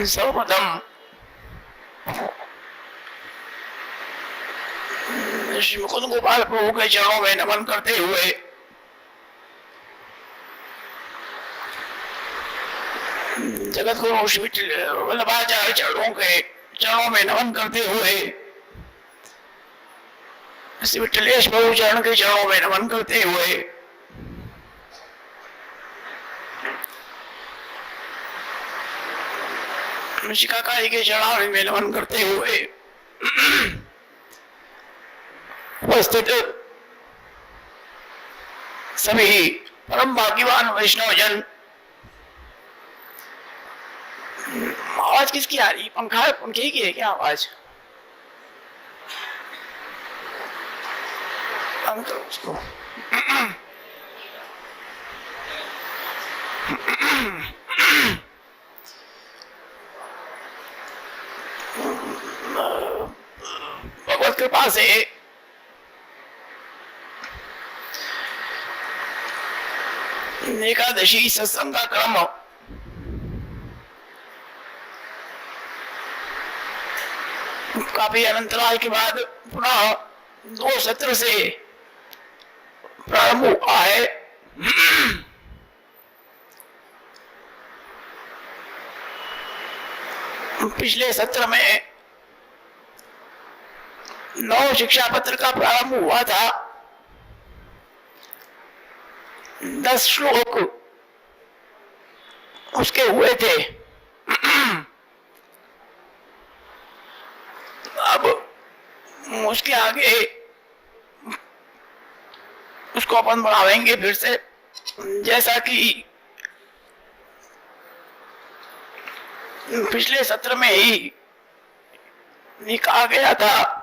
सर्वप्रथम श्री मुकुंद गोपाल प्रभु के चरणों में नमन करते हुए जगत गुरु श्री वल्लभाचार्य चरणों में नमन करते हुए श्री विठलेश प्रभु चरण के चरणों में नमन करते हुए शिकाकारी के चरणों में नमन करते हुए उपस्थित सभी परम भाग्यवान वैष्णव जन। आवाज किसकी आ रही? पंखा पंखे की है क्या आवाज? बंद करो उसको। भगवत कृपा से एकादशी सत्संग का क्रम काफी अनंतराल के बाद पुनः 2 सत्र से प्रारंभ हुआ है। पिछले सत्र में 9 शिक्षा पत्र का प्रारंभ हुआ था। 10 श्लोक उसके हुए थे। अब उसके आगे उसको अपन बढ़ावेंगे फिर से, जैसा कि पिछले सत्र में ही कहा गया था।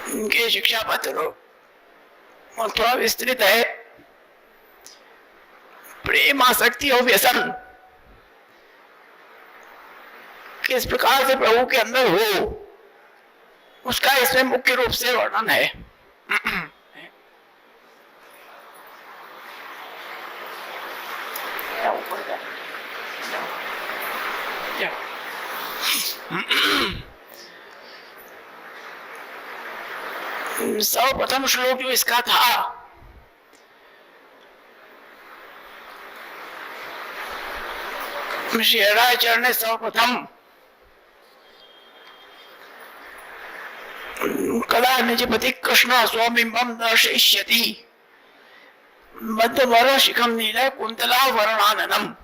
इनके शिक्षा पत्र थोड़ा विस्तृत है। प्रेम, आसक्ति और व्यसन किस प्रकार से प्रभु के अंदर हो, उसका इसमें मुख्य रूप से वर्णन है। सर्वप्रथम श्लोक जो इसका था, श्री हराचार्य ने सर्वप्रथम कदा निजपति कृष्ण स्वबिंबम दर्शयिष्यति मध्यवर शिखम नील कुंतला वर्णाननम।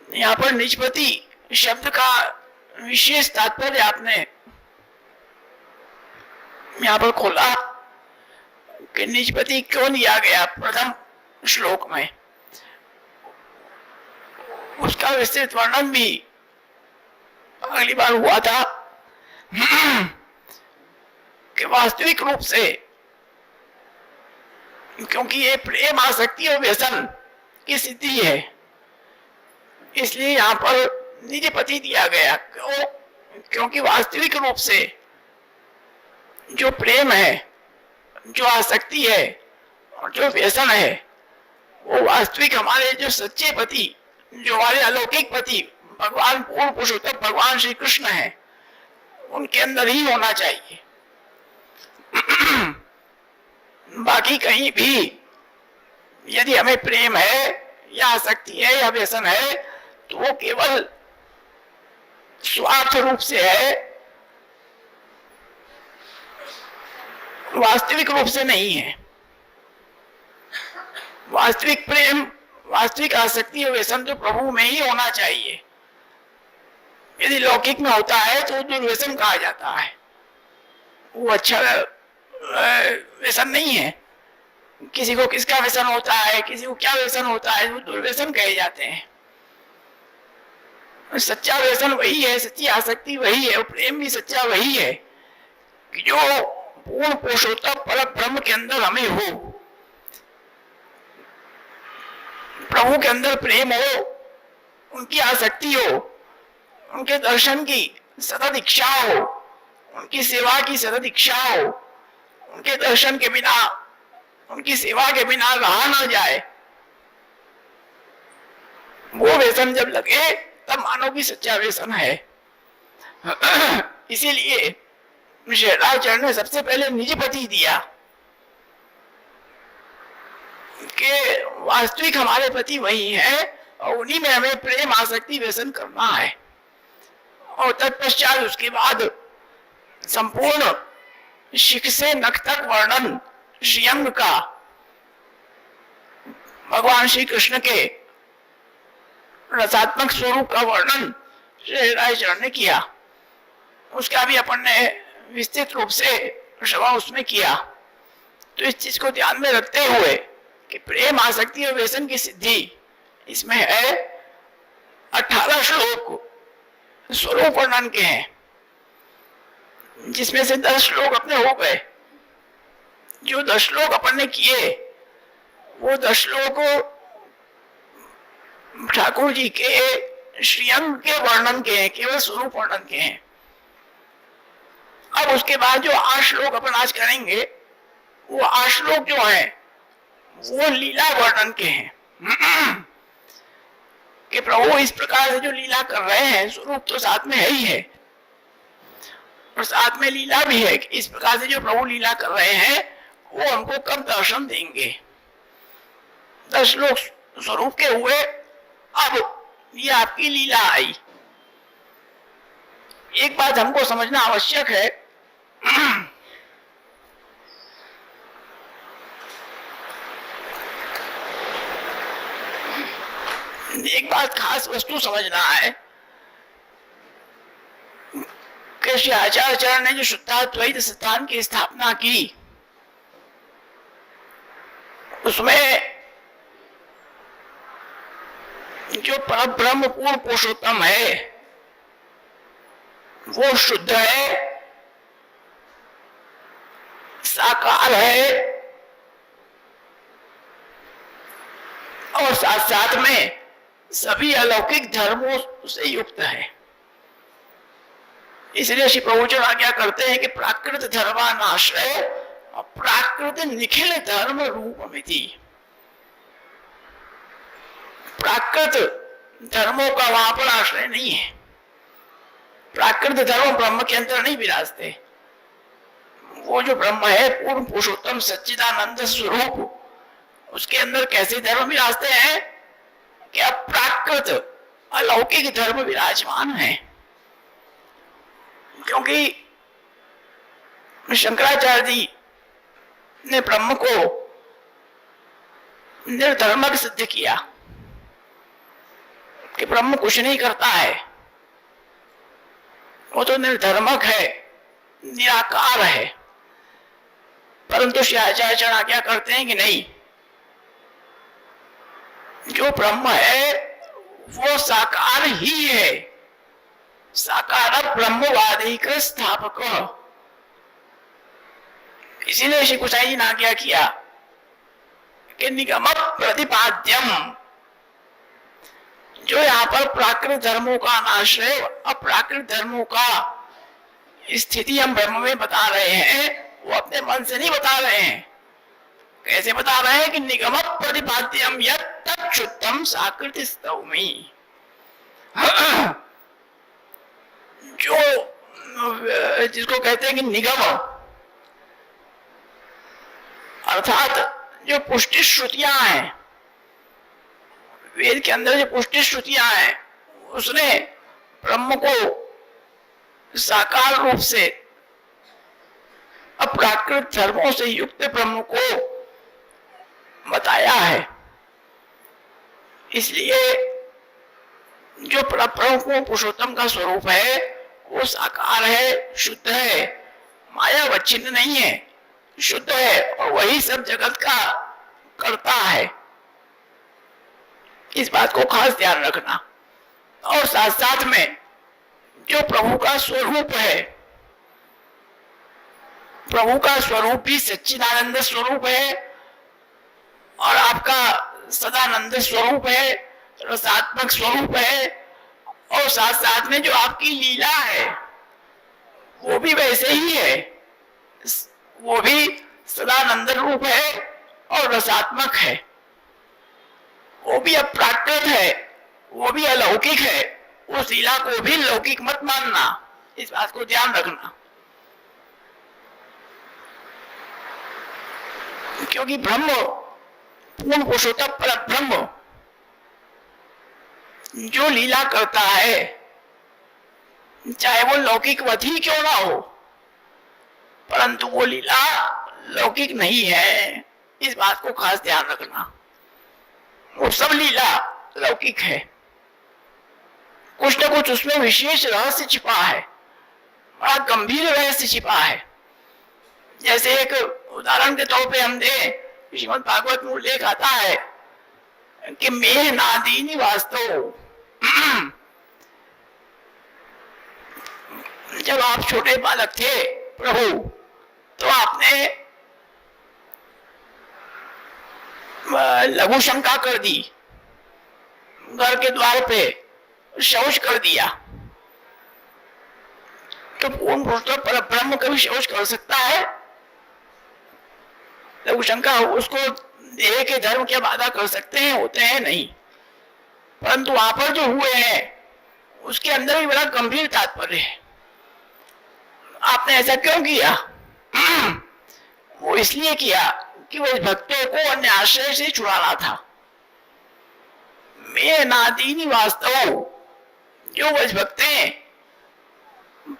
यहाँ पर निजपति शब्द का विशेष तात्पर्य आपने यहाँ पर खोला कि निजपति क्यों लिया गया प्रथम श्लोक में। उसका विस्तृत वर्णन भी अगली बार हुआ था कि वास्तविक रूप से क्योंकि ये प्रेम, आसक्ति और व्यसन की स्थिति है, इसलिए यहाँ पर निजपति दिया गया। क्योंकि वास्तविक रूप से जो प्रेम है, जो आसक्ति है और जो व्यसन है, वो वास्तविक हमारे जो सच्चे पति, जो हमारे अलौकिक पति भगवान पूर्ण पुरुषोत्तम भगवान श्री कृष्ण है, उनके अंदर ही होना चाहिए। बाकी कहीं भी यदि हमें प्रेम है या आसक्ति है या व्यसन है तो वो केवल स्वार्थ रूप से है, वास्तविक रूप से नहीं है। वास्तविक प्रेम, वास्तविक आसक्ति और व्यसन तो प्रभु में ही होना चाहिए। यदि लौकिक में होता है तो दुर्व्यसन कहा जाता है, वो अच्छा व्यसन नहीं है। किसी को किसका व्यसन होता है, किसी को क्या व्यसन होता है, वो दुर्व्यसन कहे जाते हैं। सच्चा व्यसन वही है, सच्ची आसक्ति वही है, और प्रेम भी सच्चा वही है कि जो पूर्ण पुरुषोत्तम पर ब्रह्म के अंदर हमें हो, प्रभु के अंदर प्रेम हो, उनकी आसक्ति हो, उनके दर्शन की सतत इच्छा हो, उनकी सेवा की सतत इच्छा हो, उनके दर्शन के बिना, उनकी सेवा के बिना रहा ना जाए। वो व्यसन जब लगे तब मानो कि सच्चा व्यसन है। इसीलिए शहराचार्य ने सबसे पहले निज पति दिया कि वास्तविक हमारे पति वही है और उन्हीं में हमें प्रेम आसक्ति व्यसन करना है। और तत्पश्चात उसके बाद संपूर्ण शिख से नख तक वर्णन श्रीअंग का, भगवान श्री कृष्ण के रसात्मक स्वरूप का वर्णन शहराचार्य ने किया। उसका भी अपन ने विस्तृत रूप से श्रवण उसमें किया। तो इस चीज को ध्यान में रखते हुए कि प्रेम आसक्ति और व्यसन की सिद्धि इसमें है 18 श्लोक स्वरूप वर्णन के हैं, जिसमें से 10 श्लोक अपने हो गए। जो 10 श्लोक अपन ने किए वो 10 श्लोक ठाकुर जी के श्रीअंग के वर्णन के हैं, केवल स्वरूप वर्णन के हैं। अब उसके बाद जो 8 श्लोक अपन आज करेंगे वो 8 श्लोक जो है वो लीला वर्णन के हैं कि प्रभु इस प्रकार से जो लीला कर रहे हैं, स्वरूप तो साथ में है ही है और साथ में लीला भी है कि इस प्रकार से जो प्रभु लीला कर रहे हैं वो हमको कब दर्शन देंगे। 10 श्लोक स्वरूप के हुए। अब ये आपकी लीला आई। एक बात हमको समझना आवश्यक है, एक बात खास वस्तु समझना है कि श्री आचार्य ने जो शुद्धाद्वैत सिद्धांत की स्थापना की उसमें जो परब्रह्म पूर्ण पुरुषोत्तम है वो शुद्ध है, साकार है और साथ साथ में सभी अलौकिक धर्मों से युक्त है। इसलिए श्री प्रभुजन आज्ञा करते हैं कि प्राकृत धर्मानाश्रय और प्राकृत निखिल धर्म रूपमिति। प्राकृत धर्मों का वहां पर आश्रय नहीं है। प्राकृत धर्म ब्रह्म के अंदर नहीं विराजते। वो जो ब्रह्म है पूर्ण पुरुषोत्तम सच्चिदानंद स्वरूप, उसके अंदर कैसे धर्म विराजते हैं कि अप्राकृत अलौकिक धर्म विराजमान है। क्योंकि शंकराचार्य जी ने ब्रह्म को निर्धर्मक सिद्ध किया कि ब्रह्म कुछ नहीं करता है, वो तो निर्धर्मक है, निराकार है। परंतु श्री आचार्य आज्ञा करते हैं कि नहीं, जो ब्रह्म है वो साकार ही है, साकार ब्रह्मवादी का स्थापक। इसीलिए श्री गोसाई जी ने आज्ञा किया कि निगम प्रतिपाद्यम, जो यहाँ पर प्राकृत धर्मों का अनाश्रय अप्राकृत धर्मों का स्थिति हम ब्रह्म में बता रहे हैं, वो अपने मन से नहीं बता रहे हैं। कैसे बता रहे हैं कि निगम प्रतिपाद्यम यत्तच्छुद्धम साकृत स्तौमि। जो जिसको कहते हैं कि निगम अर्थात जो पुष्टि श्रुतियां हैं, वेद के अंदर जो पुष्टि श्रुतियां हैं, उसने ब्रह्म को साकार रूप से अप्राकृत धर्मों से युक्त ब्रह्म को बताया है। इसलिए जो परब्रह्म पुरुषोत्तम का स्वरूप है वो साकार है, शुद्ध है, मायावच्छिन्न नहीं है, शुद्ध है और वही सब जगत का करता है। इस बात को खास ध्यान रखना। और साथ साथ में जो प्रभु का स्वरूप है, प्रभु का स्वरूप भी सच्चिदानंद स्वरूप है और आपका सदानंद स्वरूप है, रसात्मक स्वरूप है। और साथ साथ में जो आपकी लीला है वो भी वैसे ही है, वो भी सदानंद रूप है और रसात्मक है, वो भी अप्राकृत है, वो भी अलौकिक है। उस लीला को भी लौकिक मत मानना, इस बात को ध्यान रखना। क्योंकि ब्रह्म पूर्ण पुरुषोत्तम पर ब्रह्म जो लीला करता है, चाहे वो लौकिकवत ही क्यों ना हो, परंतु वो लीला लौकिक नहीं है, इस बात को खास ध्यान रखना। वो सब लीला लौकिक है, कुछ न कुछ उसमें विशेष रहस्य छिपा है, बड़ा गंभीर रहस्य छिपा है। जैसे एक उदाहरण के तौर पे हम दे, श्रीमद् भागवत में उल्लेख आता है कि मेह नादीनी वास्तव। जब आप छोटे बालक थे प्रभु, तो आपने लघु शंका कर दी, घर के द्वार पे शौच कर दिया। तो पूर्ण पुरुषोत्तम पर ब्रह्म कभी शौच कर सकता है? लघु शंका उसको देह के धर्म क्या बाधा कर सकते हैं? होते हैं नहीं। परंतु वहां पर जो हुए हैं उसके अंदर भी बड़ा गंभीर तात्पर्य है। आपने ऐसा क्यों किया? वो इसलिए किया कि वो भक्तों को अन्य आश्रय से छुड़ाना था। मैं नादीनी वास्तव, जो वह भक्तें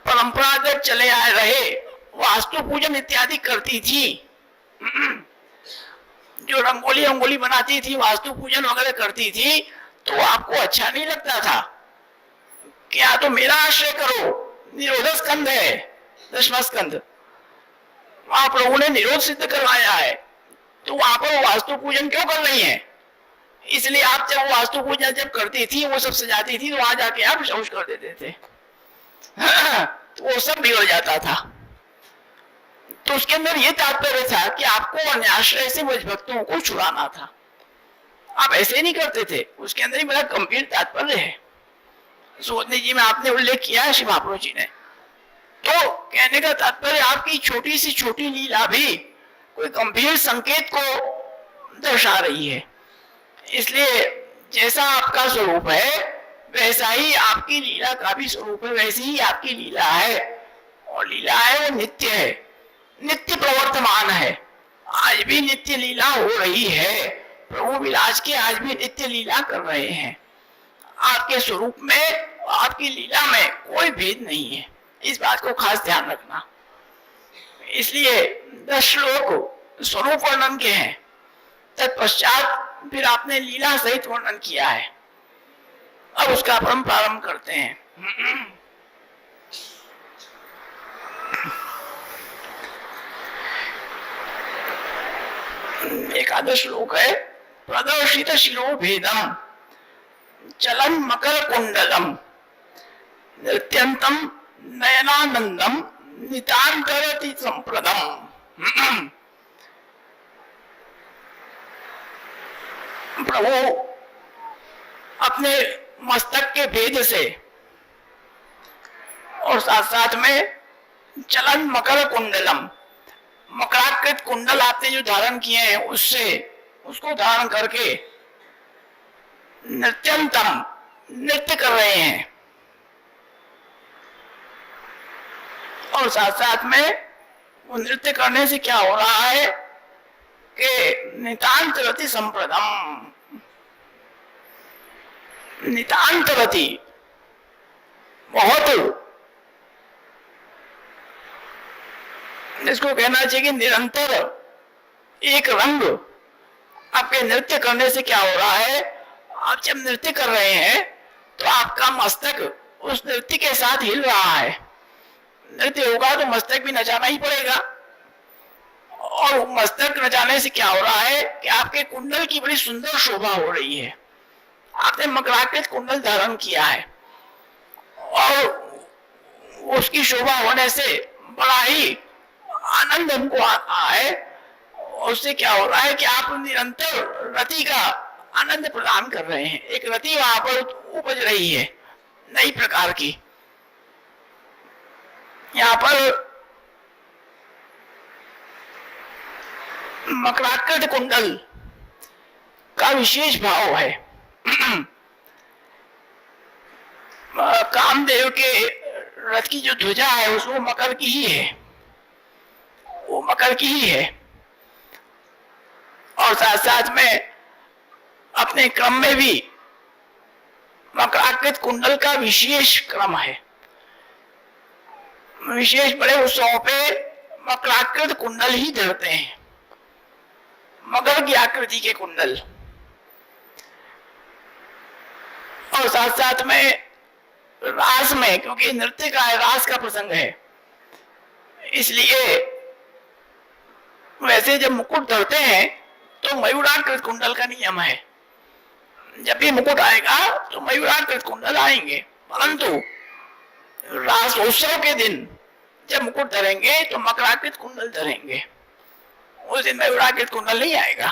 परंपरागत चले आए रहे, वास्तु पूजन इत्यादि करती थी, जो रंगोली बनाती थी, वास्तु पूजन वगैरह करती थी, तो आपको अच्छा नहीं लगता था कि या तो मेरा आश्रय करो। निरोध स्कंद है, 10वां स्कंद, वहां प्रभु ने निरोध सिद्ध करवाया है, तो वहां पर वास्तु पूजन क्यों कर रही है? इसलिए आप जब वास्तु पूजन जब करती थी, वो सब सजाती थी, तो वहां जाके आप शौच कर देते थे। तो वो सब बिगड़ जाता था। तो उसके अंदर ये तात्पर्य था कि आपको अन्याश्रय से मुझ भक्तों को छुड़ाना था। आप ऐसे नहीं करते थे, उसके अंदर ही बड़ा गंभीर तात्पर्य है। सोचने जी में आपने उल्लेख किया है श्री महाप्रभु जी ने। तो कहने का तात्पर्य आपकी छोटी सी छोटी लीला भी कोई गंभीर संकेत को दर्शा रही है। इसलिए जैसा आपका स्वरूप है वैसा ही आपकी लीला का भी स्वरूप है, वैसी ही आपकी लीला है। और लीला है वो नित्य है, नित्य प्रवर्तमान है। आज भी नित्य लीला हो रही है, प्रभु विलास के आज भी नित्य लीला कर रहे हैं। आपके स्वरूप में, आपकी लीला में कोई भेद नहीं है, इस बात को खास ध्यान रखना। इसलिए 10 श्लोक स्वरूप वर्णन के हैं, तत्पश्चात फिर आपने लीला सहित वर्णन किया है। अब उसका हम प्रारंभ करते हैं। एकादश श्लोक है। प्रदर्शित शिरो भेदम चलन मकर कुंडलम नृत्यंतम नयनानंदम नितांतरति संप्रदम। प्रभु अपने मस्तक के भेद से और साथ साथ में चलन मकर कुंडलम, मकराकृत कुंडल आपने जो धारण किए हैं उससे, उसको धारण करके नृत्यंतम, नृत्य कर रहे हैं। और साथ साथ में वो नृत्य करने से क्या हो रहा है कि नितांत रति संप्रदम, नितांत रति बहुत, इसको कहना चाहिए कि निरंतर एक रंग। आपके नृत्य करने से क्या हो रहा है, आप जब नृत्य कर रहे हैं तो आपका मस्तक उस नृत्य के साथ हिल रहा है। नृत्य होगा तो मस्तक भी नचाना ही पड़ेगा। और मस्तक नचाने से क्या हो रहा है कि आपके कुंडल की बड़ी सुंदर शोभा हो रही है। आपने मकराकृत कुंडल धारण किया है और उसकी शोभा होने से बड़ा ही आनंद हमको आता है। उससे क्या हो रहा है कि आप निरंतर रति का आनंद प्रदान कर रहे हैं। एक रति वहां पर उपज रही है नई प्रकार की। यहाँ पर मकराकृत कुंडल का विशेष भाव है। कामदेव के रथ की जो ध्वजा है उसको मकर की ही है, वो मकर की ही है। और साथ साथ में अपने क्रम में भी मकराकृत कुंडल का विशेष क्रम है। विशेष बड़े उत्सवों पे मकराकृत कुंडल ही धरते हैं, मकर की आकृति के कुंडल। और साथ साथ में रास में, क्योंकि नृत्य का है, रास का प्रसंग है, इसलिए वैसे जब मुकुट धरते हैं तो मयूराकृत कुंडल का नियम है। जब भी मुकुट आएगा तो मयूराकृत कुंडल आएंगे, परंतु रास उत्सव के दिन जब मुकुट धरेंगे तो मकराकृत कुंडल धरेंगे, उस दिन मयूराकृत कुंडल नहीं आएगा,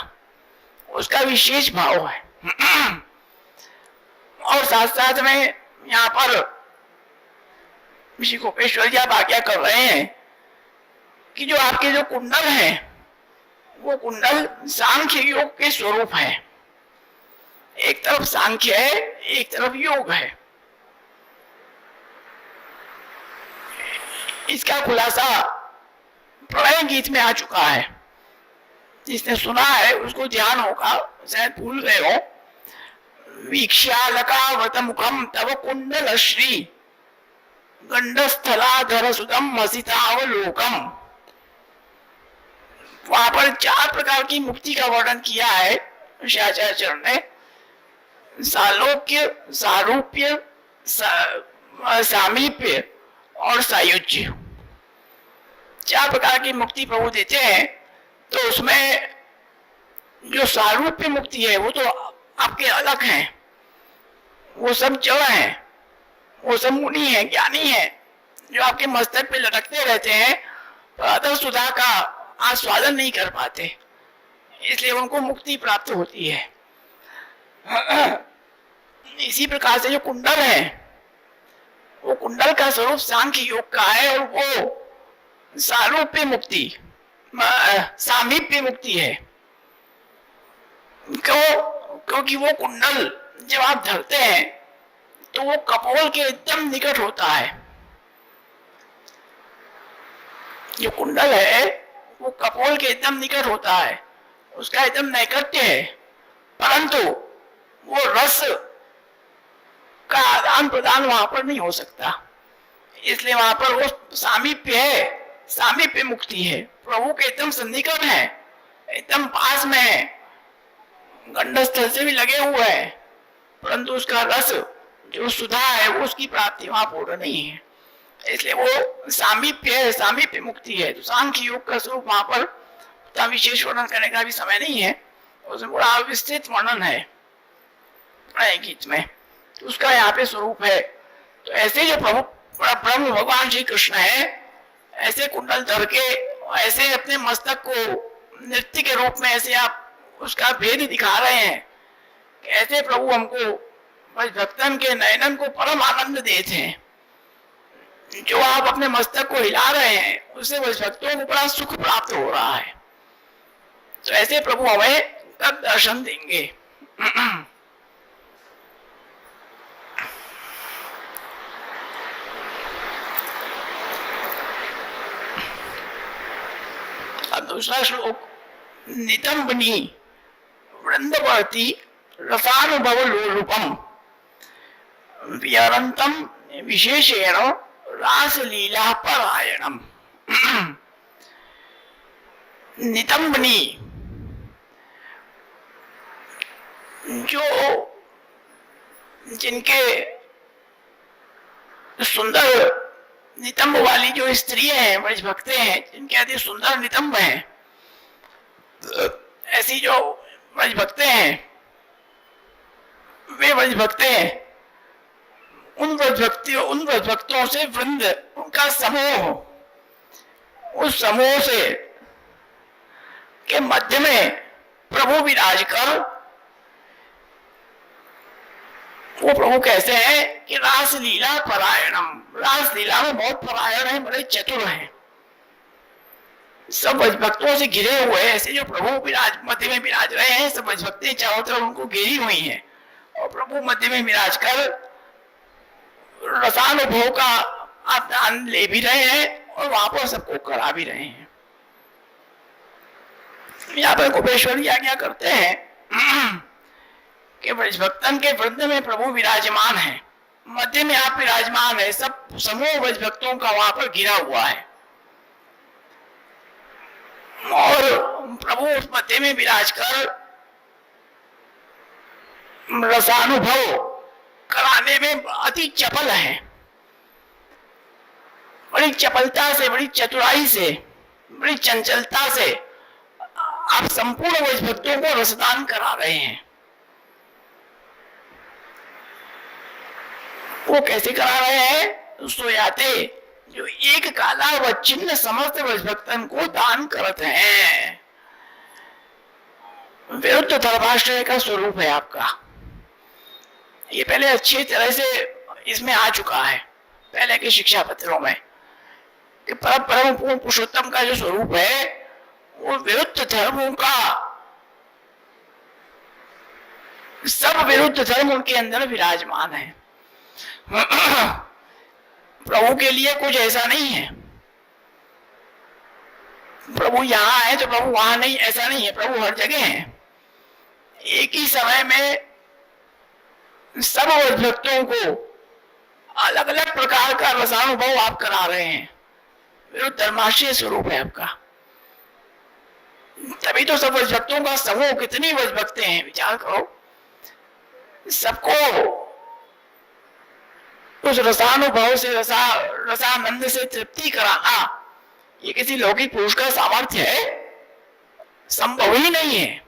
उसका विशेष भाव है। और साथ साथ में यहाँ पर ऋषि गोपेश्वर जी आप आज्ञा कर रहे हैं कि जो आपके जो कुंडल हैं वो कुंडल सांख्य योग के स्वरूप है। एक तरफ सांख्य है, एक तरफ योग है। इसका खुलासा प्रलय गीत में आ चुका है, जिसने सुना है उसको ध्यान होगा, शायद भूल गए हो। वीक्ष्यालकावत मुखम तव कुंडल श्री गंडस्थलाधर सुतम मसितावलोकम। वहां पर 4 प्रकार की मुक्ति का वर्णन किया है आचार्य ने। सालोक्य, सारूप्य, सामीप्य और सायुज्य, 4 प्रकार की मुक्ति प्रभु देते हैं। तो उसमें जो सारूप्य मुक्ति है वो तो आपके अलग हैं, वो सब जड़ हैं, वो सब मुनि हैं, ज्ञानी हैं, जो आपके मस्तक पे लटकते रहते हैं, पर सुधा का आस्वादन नहीं कर पाते, इसलिए उनको मुक्ति प्राप्त होती है। इसी प्रकार से जो कुंडल है वो कुंडल का स्वरूप सांख्य योग का है, और वो सारूप्य मुक्ति, सामीप्य मुक्ति है। क्योंकि वो कुंडल जब आप धरते हैं तो वो कपोल के एकदम निकट होता है। जो कुंडल है वो कपोल के एकदम निकट होता है, उसका एकदम नैकट्य है, परंतु वो रस का आदान प्रदान वहां पर नहीं हो सकता, इसलिए वहां पर वो सामीप्य है, सामीप्य मुक्ति है, प्रभु के एकदम सन्निकट है, एकदम पास में है, गंडस्थल से भी लगे हुए हैं, परंतु उसका रस जो सुधा है वो उसकी प्राप्ति वहां पूर्ण नहीं है, इसलिए वो सामीप्य है, सामीप्य मुक्ति है। तो सांख्य योग का स्वरूप वहां पर विशेष वर्णन करने का भी समय नहीं है, उसमें बड़ा विस्तृत वर्णन है गीत में, तो उसका यहाँ पे स्वरूप है। तो ऐसे जो प्रभु ब्रह्म भगवान श्री कृष्ण है, ऐसे कुंडल धर के, ऐसे अपने मस्तक को नृत्य के रूप में ऐसे आप उसका भेद दिखा रहे हैं, ऐसे प्रभु हमको भक्तन के नयनन को परम आनंद देते हैं। जो आप अपने मस्तक को हिला रहे हैं उससे भक्तों को बड़ा सुख प्राप्त हो रहा है। तो ऐसे प्रभु हमें कब दर्शन देंगे? अब दूसरा श्लोक, नितंबनी वृंदवर्ती रसानुभव रूपम विहरन्तम विशेषेण रासलीला परायणम। नितंबनी, जो जिनके सुंदर नितंब वाली जो स्त्रियां हैं, ब्रज भक्ते हैं, जिनके अति सुंदर नितंब हैं, ऐसी जो ब्रज भक्ते हैं, वे ब्रज भक्ते हैं, उन ब्रज भक्तों से वृंद, उनका समूह, उस समूह से के मध्य में प्रभु विराज कर, वो प्रभु कहते हैं कि रास लीला परायणम, रास लीला में बहुत परायण है, बड़े चतुर हैं। सब भक्तों से घिरे हुए ऐसे जो प्रभु विराज मध्य में विराज रहे हैं, सब भक्तें चारों तरफ उनको घेरी हुई हैं और प्रभु मध्य में विराज कर रसानुभव का आनंद ले भी रहे हैं और वहां पर सबको करा भी रहे हैं। यहाँ पर गोपेश्वर जी आज्ञा करते हैं कि ब्रज भक्तन के वृंद में प्रभु विराजमान है, मध्य में आप विराजमान है, सब समूह ब्रज भक्तों का वहां पर घिरा हुआ है और प्रभु उस मध्य में विराज कर रसानुभव कराने में अति चपल है। बड़ी चपलता से, बड़ी चतुराई से, बड़ी चंचलता से आप संपूर्ण ब्रज भक्तों को रसदान करा रहे हैं। वो कैसे करा रहे हैं? सोयाते जो एक काला व चिन्ह समस्त ब्रज भक्तन को दान करते हैं। विरुद्ध धर्माश्रय का स्वरूप है आपका। ये पहले अच्छी तरह से इसमें आ चुका है पहले के शिक्षा पत्रों में कि परम पूर्ण पुरुषोत्तम का जो स्वरूप है वो विरुद्ध धर्मों का, सब विरुद्ध धर्म उनके अंदर विराजमान है। प्रभु के लिए कुछ ऐसा नहीं है, प्रभु यहाँ है तो प्रभु वहां नहीं, ऐसा नहीं है। प्रभु हर जगह है। एक ही समय में सब भक्तों को अलग अलग प्रकार का रसानुभव आप करा रहे हैं। विरुद्ध धर्माश्रय स्वरूप है आपका। तभी तो सब भक्तों का समूह, कितनी भक्तें हैं विचार करो, सबको उस रसानुभव से, रसानंद से तृप्ति कराना ये किसी लौकिक पुरुष का सामर्थ्य है? संभव ही नहीं है।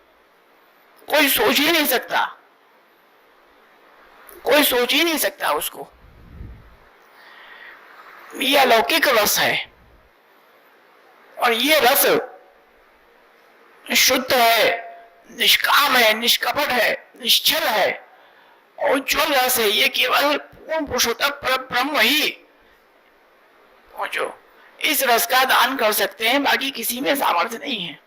कोई सोच ही नहीं सकता, कोई सोच ही नहीं सकता उसको। यह अलौकिक रस है और ये रस शुद्ध है, निष्काम है, निष्कपट है, निश्चल है और जो रस है ये केवल पूर्ण पुरुषोत्तम परम ब्रह्म ही पहुंचो इस रस का दान कर सकते हैं, बाकी किसी में सामर्थ्य नहीं है।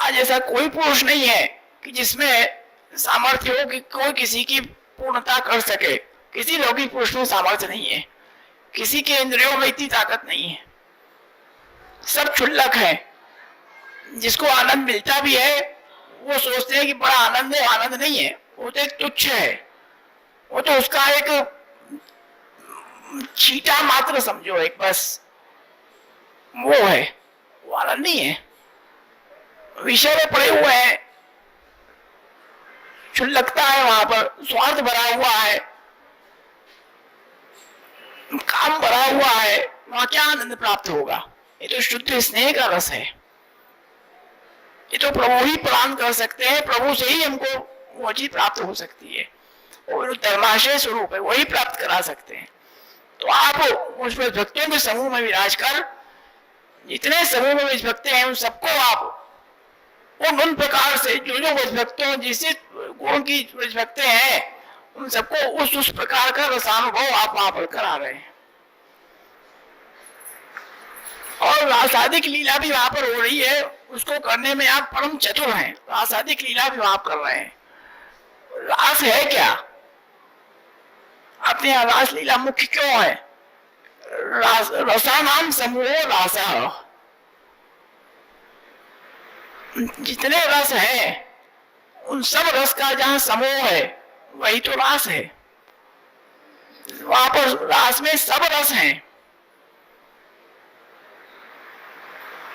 आज ऐसा कोई पुरुष नहीं है कि जिसमें सामर्थ्य हो कि कोई किसी की पूर्णता कर सके। किसी लौकिक पुरुष में सामर्थ्य नहीं है, किसी के इंद्रियों में इतनी ताकत नहीं है। सब क्षुल्लक है। जिसको आनंद मिलता भी है वो सोचते हैं कि बड़ा आनंद है, आनंद नहीं है, वो तो एक तुच्छ है, वो तो उसका एक छीटा मात्र समझो, एक बस वो है, वो आनंद नहीं है। विषय में पड़े हुए हैं, क्षुल्लकता है, वहां पर स्वार्थ भरा हुआ है, काम भरा हुआ है, वहां क्या आनंद प्राप्त होगा? ये तो शुद्ध स्नेह का रस है। ये तो प्रभु ही प्रदान कर सकते हैं, प्रभु से ही हमको वो चीज प्राप्त हो सकती है। वो धर्माशय स्वरूप है, वही प्राप्त करा सकते हैं। तो आप उस भक्तों के समूह में विराज कर, जितने समूह में भक्ते हैं उन सबको आप उन प्रकार से जो जो भक्तों जिस गुण की भक्ते हैं उन सबको उस प्रकार का रसानुभव आप वहां पर करा रहे हैं। और रासादिक लीला भी वहां पर हो रही है, उसको करने में आप परम चतुर हैं। रासादिक लीला भी वहां कर रहे हैं। रास है क्या? अपने यहाँ रास लीला मुख्य क्यों है? रसानाम समूह रासा, जितने रस है उन सब रस का जहां समूह है वही तो रास है। वहां पर रास में सब रस हैं,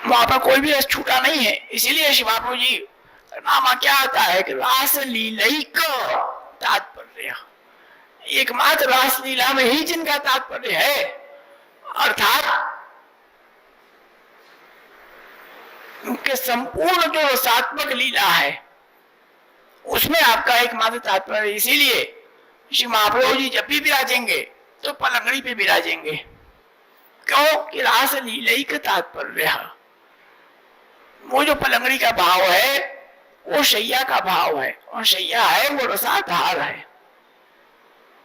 वहां पर कोई भी रस छूटा नहीं है। इसीलिए श्री महाप्रभु जी नामा क्या आता है कि रास लीलैक तात्पर्य, एकमात्र रास लीला में ही जिनका तात्पर्य है, अर्थात उनके संपूर्ण जो रसात्मक लीला है उसमें आपका एकमात्र तात्पर्य। इसीलिए श्री महाप्रभु जी जब भी विराजेंगे तो पलंगड़ी पे विराजेंगे। क्यों? कि रास लीलैक तात्पर्य, वो जो पलंगड़ी का भाव है वो शैया का भाव है, और शैया है वो रसाधार है।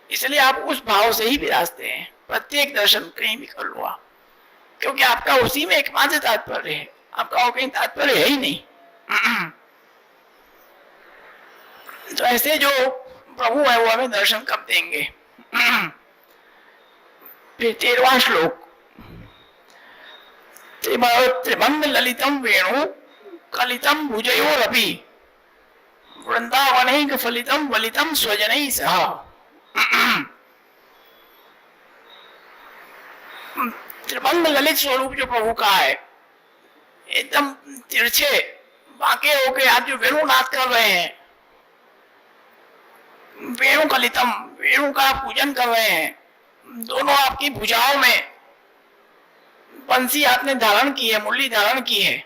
इसलिए आप उस भाव से ही विराजते हैं। प्रत्येक दर्शन कहीं भी कर लो आप, क्योंकि आपका उसी में एकमात्र तात्पर्य है, आपका और कहीं तात्पर्य है ही नहीं। तो ऐसे जो प्रभु है वो हमें दर्शन कब देंगे? फिर 13वां श्लोक, त्रिभंग ललितम वेणु कलितम भुजयोरपि वृंदावनैक फलितम वलितम स्वजनैः सह। त्रिभंग ललित स्वरूप जो प्रभु का है, एकदम तिरछे बांके होके आप जो वेणुनाद कर रहे हैं, वेणु कलितम, वेणु का पूजन कर रहे हैं, दोनों आपकी भुजाओं में बंसी आपने धारण की है, मुरली धारण की है,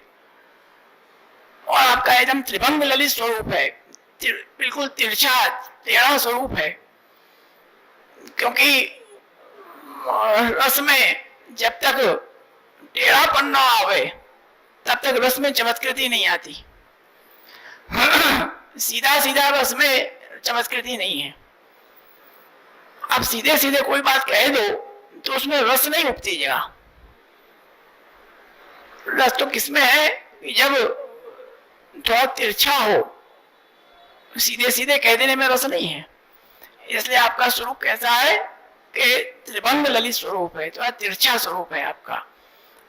और आपका एकदम त्रिभंग ललित स्वरूप है, बिल्कुल तिरछा टेढ़ा स्वरूप है। क्योंकि रस में जब तक टेढ़ापन न आवे तब तक रस में चमत्कृति नहीं आती। सीधा सीधा रस में चमत्कृति नहीं है। आप सीधे सीधे कोई बात कह दो तो उसमें रस नहीं उपजेगा। रस तो किसमें है कि जब थोड़ा तिरछा हो, सीधे सीधे कह देने में रस नहीं है। इसलिए आपका स्वरूप कैसा है कि त्रिभंग ललित स्वरूप है, थोड़ा तिरछा स्वरूप है आपका,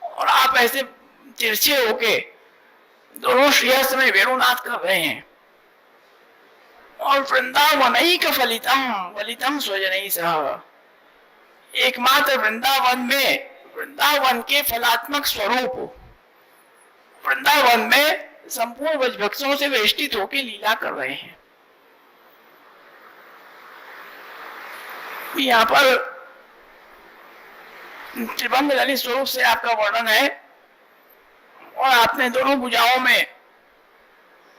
और आप ऐसे तिरछे होके दोनों श्रेयस में वेणुनाद कर रहे हैं। और वृंदावनैक फलितम वलितम स्वजनैः सह, एकमात्र वृंदावन में, वृंदावन के फलात्मक स्वरूप, वृंदावन में संपूर्ण व्रजभक्तों से वेष्टित होकर लीला कर रहे हैं। यहाँ पर त्रिभंग ललित स्वरूप से आपका वर्णन है, और आपने दोनों भुजाओं में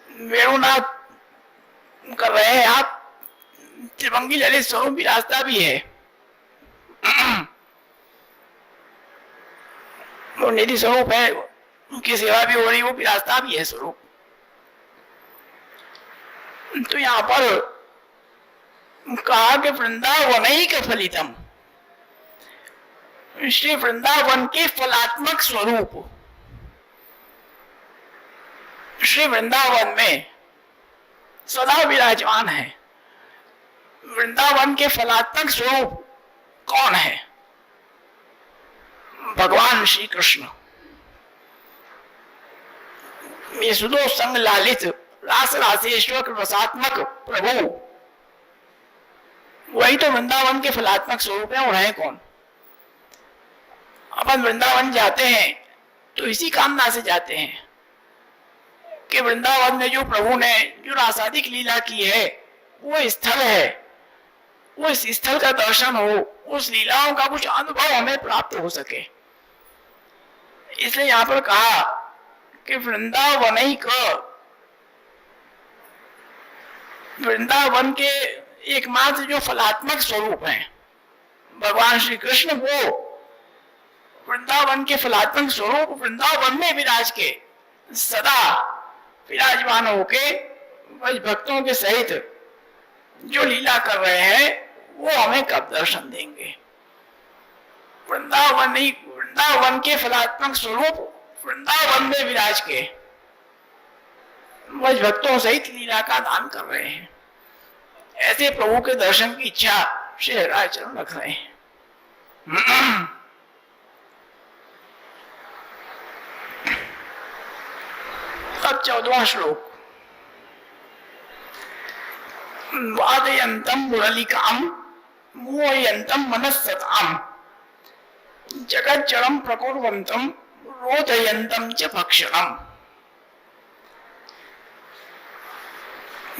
वेणुनाद कर रहे हैं। आप त्रिभंगी ललित स्वरूप विराजता भी है, वो निधि स्वरूप है, उनकी सेवा भी हो रही, वो विराजता भी है स्वरूप। तो यहाँ पर कहा कि वृंदावनैक फलितम, श्री वृंदावन के फलात्मक स्वरूप, श्री वृंदावन में सदा विराजमान है। वृंदावन के फलात्मक स्वरूप कौन है? भगवान श्री कृष्ण। ये सुदो संग लालित रास रासेश्वर रसात्मक प्रभु, वही तो वृंदावन के फलात्मक स्वरूप है। और है कौन? अपन वृंदावन जाते हैं तो इसी कामना से जाते हैं कि वृंदावन में जो प्रभु ने जो रासादिक लीला की है वो स्थल है, वो इस स्थल का दर्शन हो, उस लीलाओं का कुछ अनुभव हमें प्राप्त हो सके। इसलिए यहाँ पर कहा कि वृंदावन के एकमात्र जो फलात्मक स्वरूप हैं भगवान श्री कृष्ण, वो वृंदावन के फलात्मक स्वरूप वृंदावन में विराज के सदा विराजमान होके भक्तों के सहित जो लीला कर रहे हैं वो हमें कब दर्शन देंगे? वृंदावन के फलात्मक स्वरूप वृंदावन में विराज के भक्तों सहित लीला का दान कर रहे हैं। ऐसे प्रभु के दर्शन की इच्छा श्री हरिराज चरण रख रहे हैं। अब 14वां श्लोक, वादयंतम मुरलिकाम मोहयंतम मनस्सताम जगत जड़म प्रकुर्वंतम रोदयंतम च भक्षणम।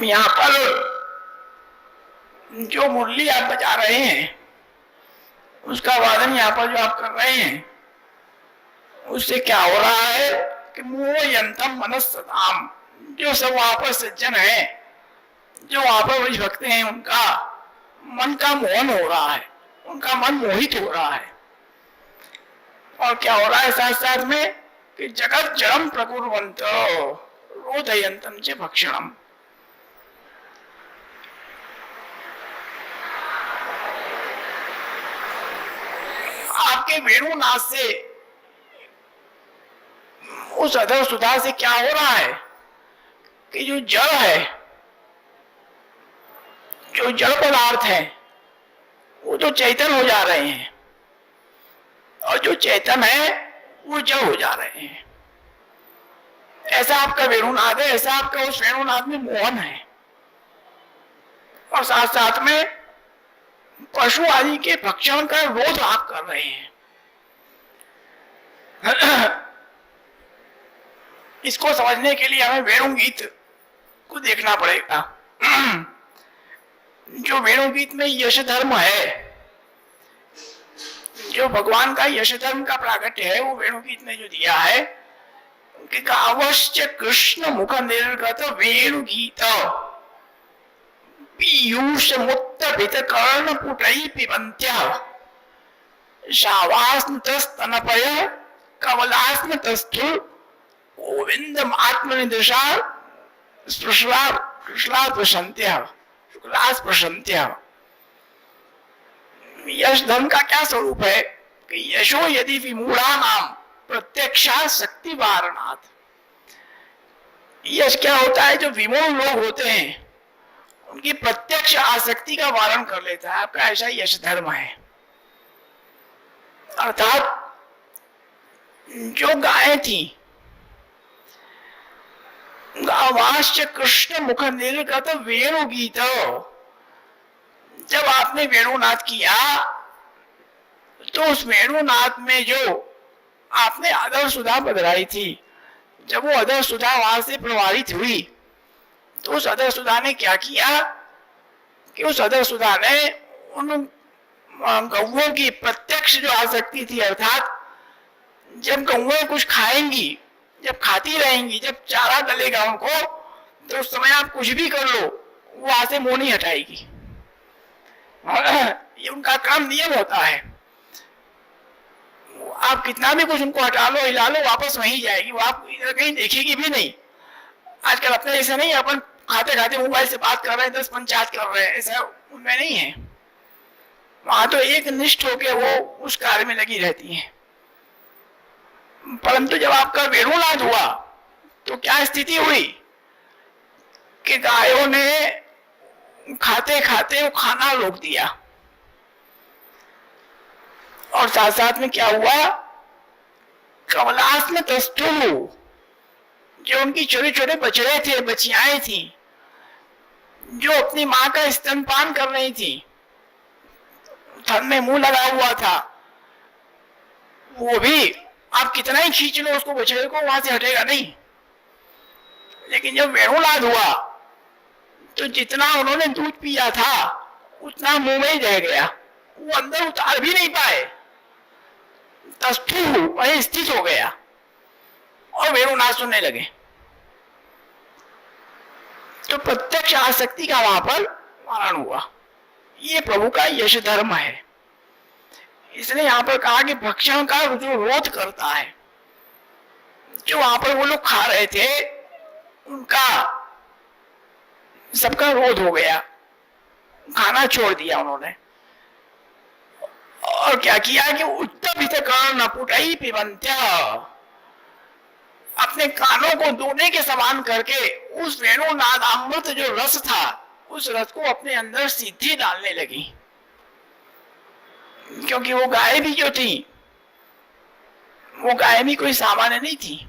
यहाँ पर जो मुरली आप बजा रहे हैं उसका वादन यहाँ पर जो आप कर रहे हैं उससे क्या हो रहा है कि मोहयंतम मनस्सताम, जो सब वहां पर सज्जन है, जो वहां पर भक्त हैं, उनका मन का मोहन हो रहा है, उनका मन मोहित हो रहा है। और क्या हो रहा है साथ साथ में कि जगत जड़म प्रकुर्वंत रोदयंतम च भक्षणम। आपके वेणुनाद से उस अधर सुधा से क्या हो रहा है कि जो जड़ है, जो जड़ पदार्थ है, वो तो चैतन हो जा रहे हैं, और जो चैतन है वो जड़ हो जा रहे हैं। ऐसा आपका वेणुनाद है, ऐसा आपका उस वेणुनाद में मोहन है, और साथ साथ में पशु आदि के भक्षण का रोध आप कर रहे हैं। इसको समझने के लिए हमें वेणु गीत को देखना पड़ेगा। जो वेणु गीत में यश धर्म है, जो भगवान का यश धर्म का प्राकट्य है, वो वेणु गीत में जो दिया है कि अवश्य कृष्ण मुख निर्गत वेणु गीत पीयूष मुत्तभित कर्ण पुटै पिबन्त्य शावास्मतस्तनपय कमलास्मतस्थु गोविंदम आत्मनिदशा स्पृशला कृष्णा प्रशंत्य शुक्ला प्रशंत्य। यश धर्म का क्या स्वरूप है कि यशो यदि विमूढ़ा नाम प्रत्यक्षा शक्ति वारणात्। यश क्या होता है? जो विमूढ़ लोग होते हैं उनकी प्रत्यक्ष आसक्ति का वारण कर लेता है। आपका ऐसा यश धर्म है। अर्थात जो गायें थी, गावाश्च कृष्ण मुख निर्गत वेणु गीत, जब आपने वेणुनाद किया तो उस वेणुनाद में जो आपने अधर सुधा बदलाई थी, जब वो अधर सुधा वहां से प्रवाहित हुई तो उस अधर सुधा ने क्या किया कि उस अधर सुधा ने उन गौओं की प्रत्यक्ष जो आसक्ति थी, अर्थात जब गौएं कुछ खाएंगी, जब खाती रहेंगी, जब चारा डलेगा उनको, तो उस समय आप कुछ भी कर लो वो वहां से मुंह नहीं हटाएगी। ये उनका काम नियम होता है। आप कितना भी कुछ उनको हटा लो, हिला लो, वापस वहीं जाएगी, वो आप इधर कहीं देखेगी भी नहीं। आजकल अपने ऐसा नहीं, अपन खाते खाते मोबाइल से बात कर रहे हैं, 10 पंचायत कर रहे हैं, ऐसा उनमें नहीं है। वहां तो एक निष्ठ होकर वो उस कार्य में लगी रहती है। परंतु जब आपका वेणुनाद हुआ तो क्या स्थिति हुई कि गायों ने खाते खाते वो खाना रोक दिया, और साथ साथ में क्या हुआ, कमलास्म तस्थु, जो उनकी छोटे छोटे बछड़े थे, बचियाएं थी, जो अपनी मां का स्तनपान कर रही थी, थन में मुंह लगा हुआ था, वो भी आप कितना ही खींच लो उसको, बछड़े को, वहां से हटेगा नहीं। लेकिन जब वेणुनाद हुआ तो जितना उन्होंने दूध पिया था उतना मुंह में ही रह गया, वो अंदर उतार भी नहीं पाए, तस्थु वहीं स्थित हो गया और वेणुनाद सुनने लगे। तो प्रत्यक्ष आसक्ति का वहां पर वारण हुआ। ये प्रभु का यश धर्म है। इसने यहां पर कहा कि भक्षण का जो रोध करता है, जो वहां पर वो लोग खा रहे थे उनका सबका रोध हो गया, खाना छोड़ दिया उन्होंने, और क्या किया कि उत्तभित कर्ण पुटै पिबन्त्य, अपने कानों को दूने के समान करके उस वेणुनाद अमृत जो रस था, उस रस को अपने अंदर सीधी डालने लगी। क्योंकि वो गाय भी जो थी, वो गाय भी कोई सामान्य नहीं थी।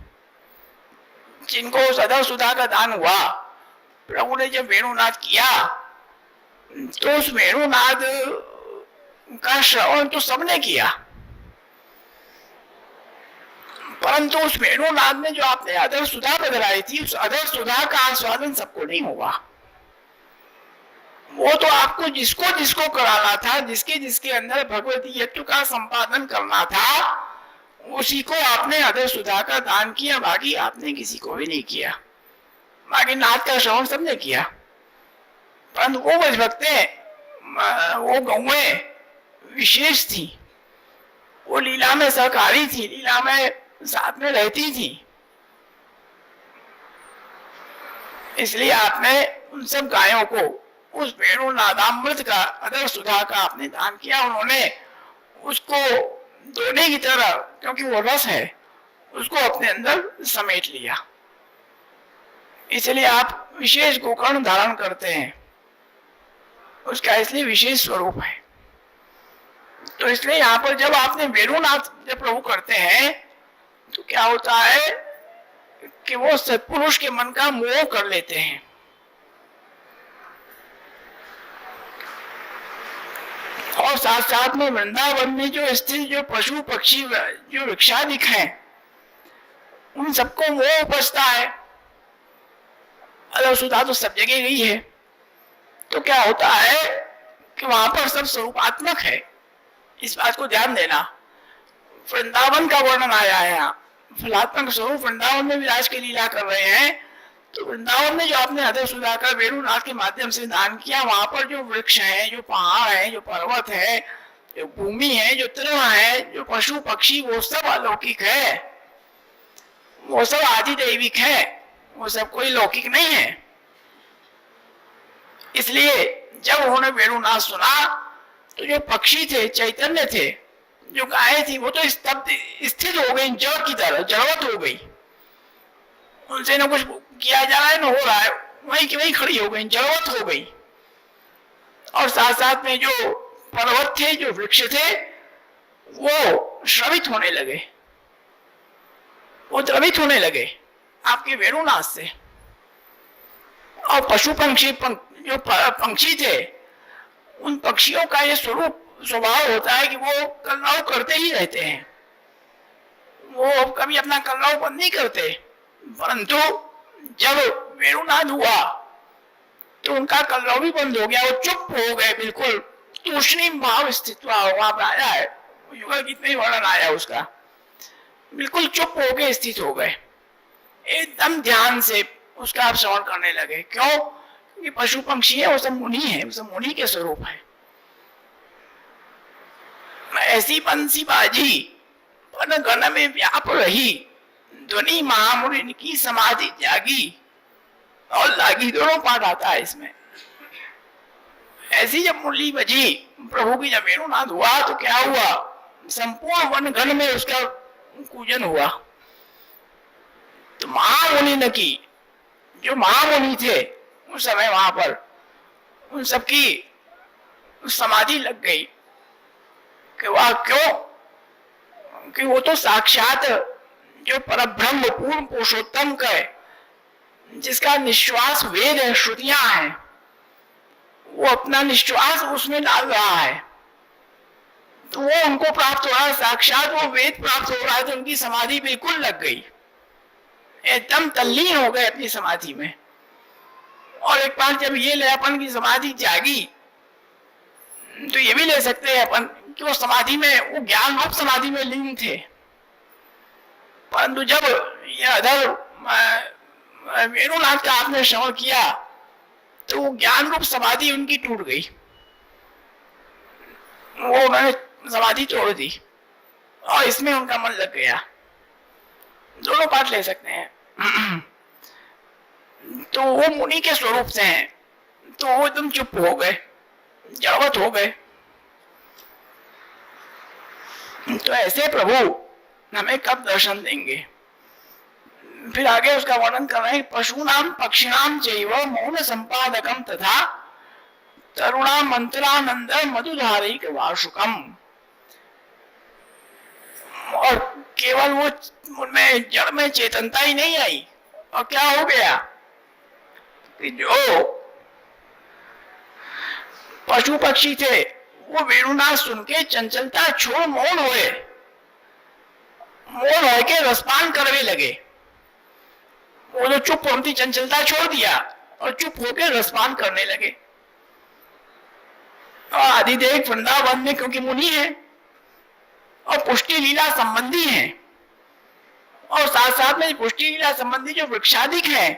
जिनको सदा सुधा का दान हुआ, प्रभु ने जब वेणुनाद किया तो उस वेणुनाद का श्रवण तो सबने किया, परंतु उस वेणुनाद में जो आपने अधर सुधा बदलाई थी, उस अधर सुधा का आस्वादन सबको नहीं हुआ। वो तो आपको जिसको जिसको कराना था, जिसके जिसके अंदर भगवती यत्व का संपादन करना था, उसी को आपने अधर सुधा का दान किया, बाकी आपने किसी को भी नहीं किया। बाकी नाथ का श्रवण सबने किया, परंतु वो बजभक्तें, वो गौएं विशेष थी, वो लीला में सहकारी थी, लीला में साथ में रहती थी। इसलिए आपने उन सब गायों को उस वेणुनादामृत का, अधर सुधा का आपने दान किया। उन्होंने उसको दोने की तरह, क्योंकि वो रस है, उसको अपने अंदर समेट लिया। इसलिए आप विशेष गोकर्ण धारण करते हैं, उसका इसलिए विशेष स्वरूप है। तो इसलिए यहाँ पर जब आपने वेणुनाथ जब प्रभु करते हैं तो क्या होता है कि वो सत्पुरुष के मन का मोह कर लेते हैं। और साथ साथ में वृंदावन में जो स्थित जो पशु पक्षी जो वृक्षादिक हैं उन सबको मोह उपजता है। अलग सुधा तो सब जगह गई है, तो क्या होता है कि वहां पर सब स्वरूपात्मक है। इस बात को ध्यान देना। वृंदावन का वर्णन आया है यहाँ, फलात्मक स्वरूप वृंदावन में विराज के लीला कर रहे हैं। तो वृंदावन में जो आपने हृदय सुधा का वेणुनाथ के माध्यम से दान किया, वहां पर जो वृक्ष है, जो पहाड़ है, जो पर्वत है, जो भूमि है, जो तृण है, जो पशु पक्षी, वो सब अलौकिक है, वो सब आदिदैविक है, वो सब कोई लौकिक नहीं है। इसलिए जब उन्होंने वेणुनाथ सुना तो जो पक्षी थे, चैतन्य थे, जो गायें थी, वो तो स्तब्ध स्थिर हो गई, जड़ की तरह जड़वत हो गई। उनसे न कुछ किया जा रहा है न हो रहा है, वहीं की वहीं खड़ी हो गई, जड़वत हो गई। और साथ साथ में जो पर्वत थे, जो वृक्ष थे, वो श्रवित होने लगे, वो द्रवित होने लगे आपके वेणुनाथ से। और पशु पंक्षी जो पंक्षी थे, उन पक्षियों का ये स्वभाव होता है कि वो कलरव करते ही रहते हैं, वो कभी अपना कलरव बंद नहीं करते। परंतु जब वेणुनाद हुआ तो उनका कलरव भी बंद हो गया, वो चुप हो गए बिल्कुल। तूष्णीम भाव स्थित वहां पर आया है, युगल गीत में वर्णन आया उसका, बिल्कुल चुप हो गए, स्थित हो गए, एकदम ध्यान से उसका आप श्रवण करने लगे। क्यों? क्योंकि पशु पंक्षी है, वो सब मुनि है, वो सब मुनि के स्वरूप है। ऐसी बंसी बाजी पन गण में व्याप रही, ध्वनि महामुनि की समाधि जागी और लागी, दोनों पाठ आता है इसमें। ऐसी जब मुरली बजी प्रभु की, जब वेणुनाद हुआ तो क्या हुआ, संपूर्ण वन गण में उसका पूजन हुआ। तो महामुनि न की, जो महामुनि थे उस समय वहां पर, उन सबकी समाधि लग गई कि वाह, क्यों कि वो तो साक्षात जो परब्रह्म पूर्ण पुरुषोत्तम का है, जिसका निश्वास वेद है, श्रुतियां हैं, वो अपना निश्वास उसमें डाल रहा है, तो वो उनको प्राप्त हो रहा है, साक्षात वो वेद प्राप्त हो रहा है। तो उनकी समाधि बिल्कुल लग गई, एकदम तल्लीन हो गए अपनी समाधि में। और एक बार जब ये ले अपन की समाधि जागी, तो ये भी ले सकते हैं अपन कि वो समाधि में, वो ज्ञान रूप समाधि में लीन थे। परंतु जब ये अधर वेणुनाथ का आपने श्रवण किया तो वो ज्ञान रूप समाधि उनकी टूट गई, वो उन्होंने समाधि तोड़ दी और इसमें उनका मन लग गया। दोनों पाठ ले सकते हैं। तो वो मुनि के स्वरूप से हैं, तो वो एकदम चुप हो गए, जड़वत हो गए। तो ऐसे प्रभु हमें कब दर्शन देंगे? फिर आगे उसका वर्णन कर रहे हैं, पशुनाम पक्षिणाम चैव मौन संपादकम तथा तरुणा मंत्रानंद मधुधारिक वार्षुकम। और केवल वो उनमें जड़ में चेतनता ही नहीं आई, और क्या हो गया कि जो पशु पक्षी थे वो वेणुनाथ सुन के चंचलता छोड़ मौन हुए, मौन होके रसपान करने लगे। वो जो चुप होती चंचलता छोड़ दिया और चुप होकर रसपान करने लगे। और आदिदेव वृंदावन में क्योंकि मुनि है और पुष्टि लीला संबंधी है, और साथ साथ में पुष्टि लीला संबंधी जो वृक्षादिक है,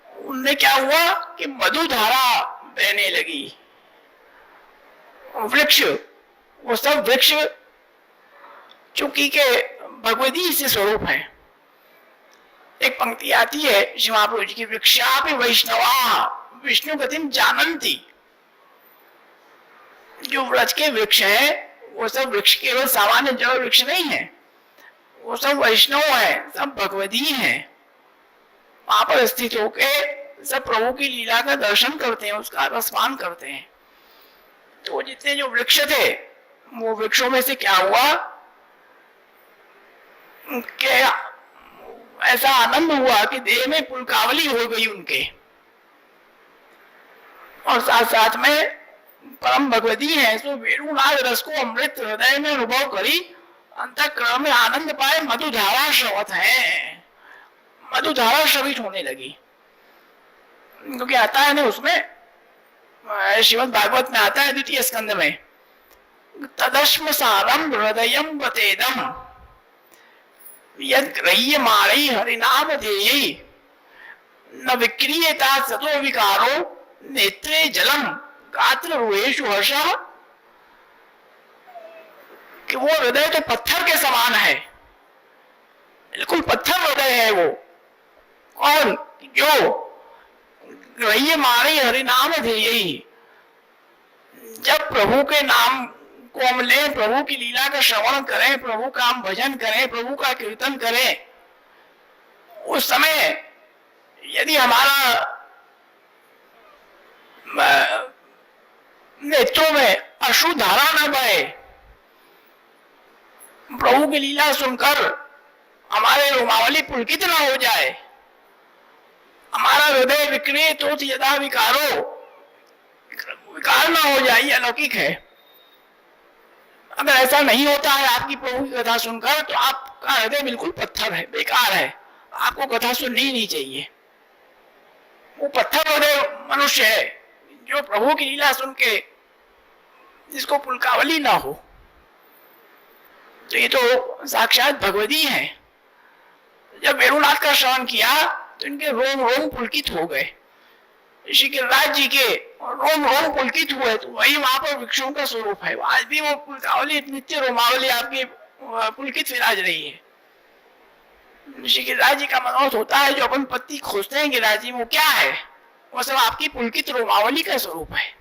उनमें क्या हुआ कि मधुधारा बहने लगी। वृक्ष, वो सब वृक्ष चूंकि के भगवती से स्वरूप है। एक पंक्ति आती है श्री महाप्रभु जी की, वृक्षापि वैष्णवा विष्णु गतिम जानन्ति। जो व्रज के वृक्ष है वो सब वृक्ष केवल सामान्य जड़ वृक्ष नहीं है, वो सब वैष्णव है, सब भगवती हैं। वहां पर स्थित होके सब प्रभु की लीला का दर्शन करते हैं, उसका रसपान करते हैं। तो जितने जो वृक्ष थे, वो वृक्षों में से क्या हुआ कि ऐसा आनंद हुआ कि देह में पुलकावली हो गई उनके, और साथ साथ में परम भगवती है सो वेणुनाद रस को अमृत हृदय में अनुभव करी, अंतःकरण में आनंद पाए, मधुधारा श्रवत है, मधुधारा श्रवित होने लगी। क्योंकि आता है ना उसमें, श्रीमद् भागवत में आता है द्वितीय स्कंद में, तदस्म सारम हृदयम वतेदम यद ग्रह्यमाणै हरिनाम ध्येयै न विक्रियेता सतो विकारो नेत्रे जलम गात्र रुहेषु हर्षः। कि वो हृदय तो पत्थर के समान है, बिल्कुल पत्थर हृदय है वो। कौन? जो ग्रह्यमाणै हरिनाम ध्येयै, जब प्रभु के नाम को हम लें, प्रभु की लीला का श्रवण करें, प्रभु का हम भजन करें, प्रभु का कीर्तन करें, उस समय यदि हमारा नेत्रों में अश्रु धारा न बहे, प्रभु की लीला सुनकर हमारे रोमावली पुलकित न हो जाए, हमारा हृदय विक्रिय तो यदा विकारो, विकार न हो जाए, अलौकिक है। अगर ऐसा नहीं होता है आपकी प्रभु की कथा सुनकर, तो आपका हृदय बिल्कुल पत्थर है, बेकार है, आपको कथा सुननी ही नहीं चाहिए। वो पत्थर हृदय मनुष्य है जो प्रभु की लीला सुन के जिसको पुलकावली ना हो। तो ये तो साक्षात भगवती है। जब वेणुनाथ का श्रवण किया तो इनके रोम रोम पुलकित हो गए, ऋषि गिरिराज जी के रोम रोम पुलकित हुए। तो वही वहां पर वृक्षों का स्वरूप है, आज भी वो पुलकावली, नित्य रोमावली आपकी पुलकित विराज रही है। ऋषि गिरिराज जी का मनोरथ होता है, जो अपन पत्ती खोजते हैं गिरिराज जी, वो क्या है? वो सब आपकी पुलकित रोमावली का स्वरूप है।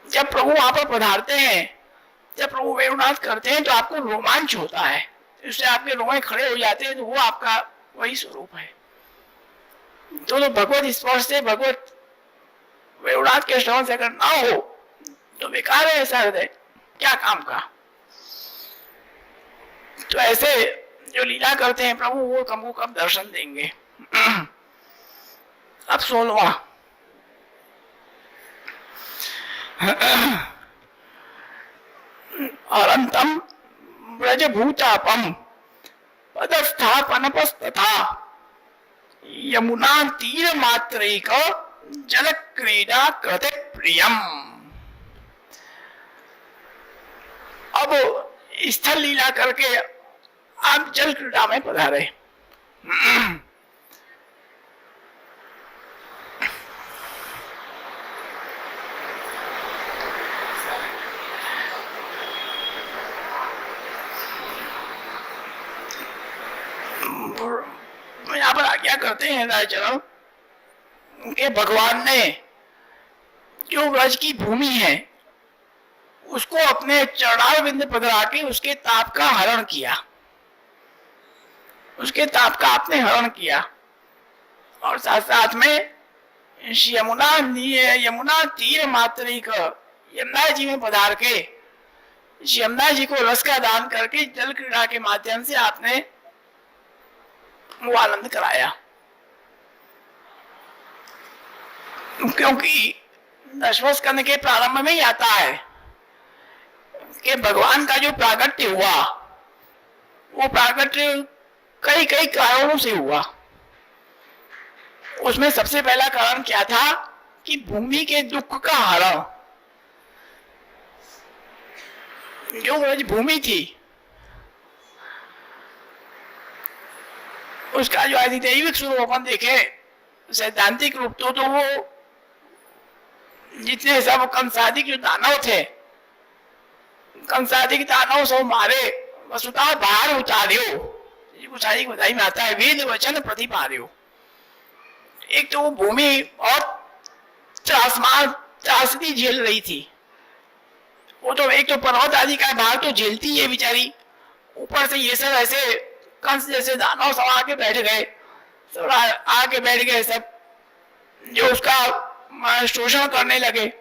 जब प्रभु वहां पर पधारते हैं, जब प्रभु वेणुनाथ करते हैं, तो आपको रोमांच होता है, इससे आपके रोए खड़े हो जाते हैं, तो वो आपका वही स्वरूप है। तो भगवत स्पर्श से, भगवत वेणुनाथ के श्रवण से अगर ना हो तो बेकार है ऐसा हृदय, क्या काम का। तो ऐसे जो लीला करते हैं प्रभु, वो हमको कब दर्शन देंगे। अब 16वां, अरंतम ब्रजभूतापम पदस्थापनपस्तथा यमुना तीर मात्रैक जल क्रीडा कृते प्रियम। अब स्थल लीला करके आप जल क्रीड़ा में पधारे। यहाँ पर आज्ञा करते हैं राजचरण के भगवान ने जो व्रज की भूमि है उसको अपने चरणारविंद पधरा के उसके ताप का हरण किया, उसके ताप का आपने हरण किया। और साथ साथ में यमुना तीर मात्रिक यमुना जी में पधार के यमुना जी को रस का दान करके जल क्रीड़ा के माध्यम से आपने वो आनंद कराया। क्योंकि 10वें स्कंद के प्रारंभ में ही आता है कि भगवान का जो प्रागट्य हुआ, वो प्रागट्य कई कई कारणों से हुआ। उसमें सबसे पहला कारण क्या था कि भूमि के दुख का हरण। जो व्रज भूमि थी उसका जो आधिदैविक स्वरूप अपन देखे, सैद्धांतिक रूप तो वो जितने सब कंसादिक जो दानव थे, कंसादिक दानव सब मारे, वसुता बाहर उतार्यो, कुछ बताई में आता है, वेद वचन प्रतिपार्यो। एक तो वो भूमि और त्रासदी झेल रही थी, वो तो एक तो पर्वत आदि का भार तो झेलती है बेचारी, ऊपर से ये सब ऐसे कंस जैसे दानव सब आके बैठ गए, सब आके बैठ गए सब, जो उसका शोषण करने लगे।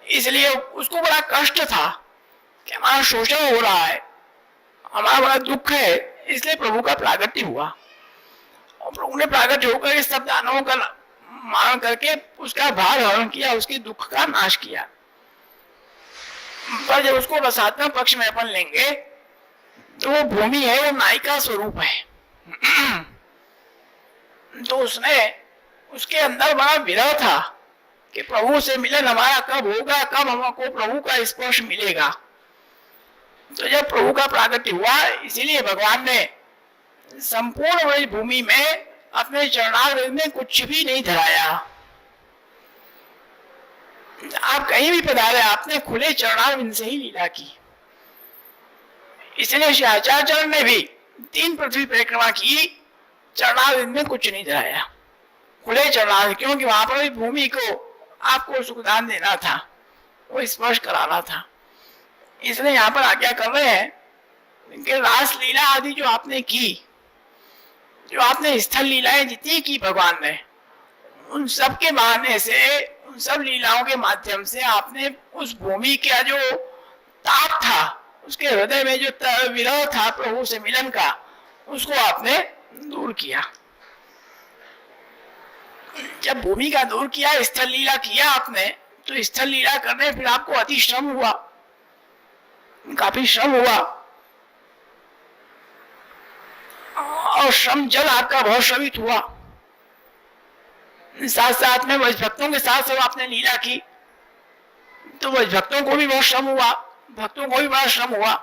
इसलिए उसको बड़ा कष्ट था कि हमारा शोषण हो रहा है, हमारा बड़ा दुख है। इसलिए प्रभु का प्रागट्य हुआ और प्रभु ने प्रागट्य होकर इस सब दानवों का मान करके उसका भार हरण किया, उसके दुख का नाश किया। पर जब उसको रसात्मक पक्ष में अपन लेंगे तो वो भूमि है, वो नायिका स्वरूप है। तो उसने उसके अंदर बड़ा विरह था कि प्रभु से मिलन हमारा कब होगा, कब हमको प्रभु का स्पर्श मिलेगा। तो जब प्रभु का प्रागट्य हुआ, इसीलिए भगवान ने संपूर्ण भूमि में अपने चरणारविंद में कुछ भी नहीं धराया। आप कहीं भी पधारे, आपने खुले चरणारविंद से ही लीला की। इसलिए श्री आचार्य ने भी 3 पृथ्वी परिक्रमा की, चरणारविंद में कुछ नहीं धराया, खुले चरणारविंद, क्योंकि वहां पर भी भूमि को आपको सुखदान देना था, वो स्पर्श कराना था। इसलिए यहाँ पर आज्ञा कर रहे हैं कि रास लीला आदि जो आपने की, जो आपने स्थल लीलाएं जितनी की भगवान ने, उन सब के बहाने से, उन सब लीलाओं के माध्यम से आपने उस भूमि का जो ताप था, उसके हृदय में जो विरह था प्रभु से मिलन का, उसको आपने दूर किया। जब भूमि का दूर किया, स्थल लीला किया आपने, तो स्थल लीला करने फिर आपको अति श्रम हुआ, काफी श्रम हुआ, और श्रम जल आपका बहुत श्रमित हुआ। साथ साथ में वैश्य भक्तों के साथ सब आपने लीला की, तो वैश्य भक्तों को भी बहुत श्रम हुआ, भक्तों को भी बड़ा श्रम हुआ।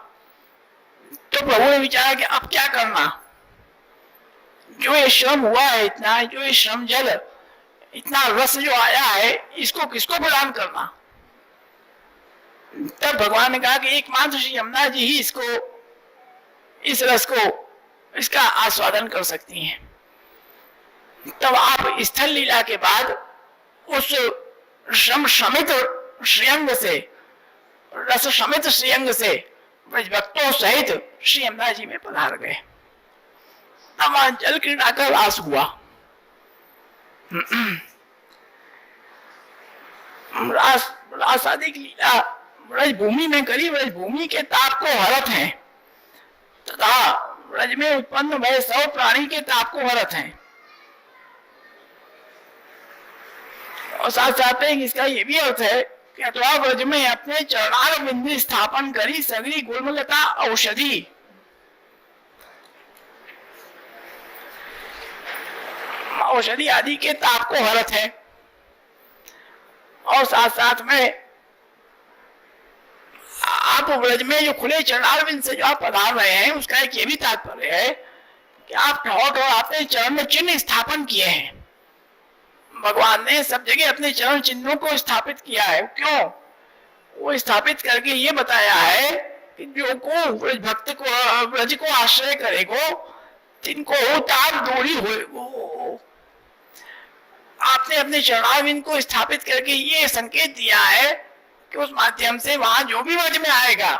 तो प्रभु ने विचारा कि अब क्या करना, जो ये श्रम हुआ है इतना, जो ये श्रम जल, इतना रस जो आया है, इसको किसको प्रदान करना। तब भगवान ने कहा कि एकमात्र श्री यमुना जी ही इसको, इस रस को, इसका आस्वादन कर सकती हैं। तब आप स्थल लीला के बाद उस श्रम श्रमित श्रेयंग से, रस श्रमित श्रेयंग से भक्तों सहित श्री यमुना जी में पधार गए। तब वहां जल क्रीड़ा का रास हुआ। रास आदि की लीला ब्रज भूमि में करी, ब्रज भूमि के ताप को हरत है, तथा ब्रज में उत्पन्न भय सब प्राणी के ताप को हरत है। और साथ साथ में इसका ये भी अर्थ है कि अथवा ब्रज में अपने चरणार बिंदु स्थापन करी सगरी गुलमलता औषधि, औषधि आदि के ताप को हरत है। और साथ साथ में आप ब्रज में जो खुले चरणारविंद से जो आप पधार रहे हैं, उसका एक ये भी तात्पर्य है कि आप ठोर आपने चरण में चिन्ह स्थापन किए हैं। भगवान ने सब जगह अपने चरण चिन्हों को स्थापित किया है। क्यों? वो स्थापित करके ये बताया है कि जो को ब्रज भक्त को, ब्रज को आश्रय करेगो, तिनको ताप दूरी होएगो। आपने अपने चरणारविंद को स्थापित करके ये संकेत दिया है कि उस माध्यम से वहां जो भी ब्रज में आएगा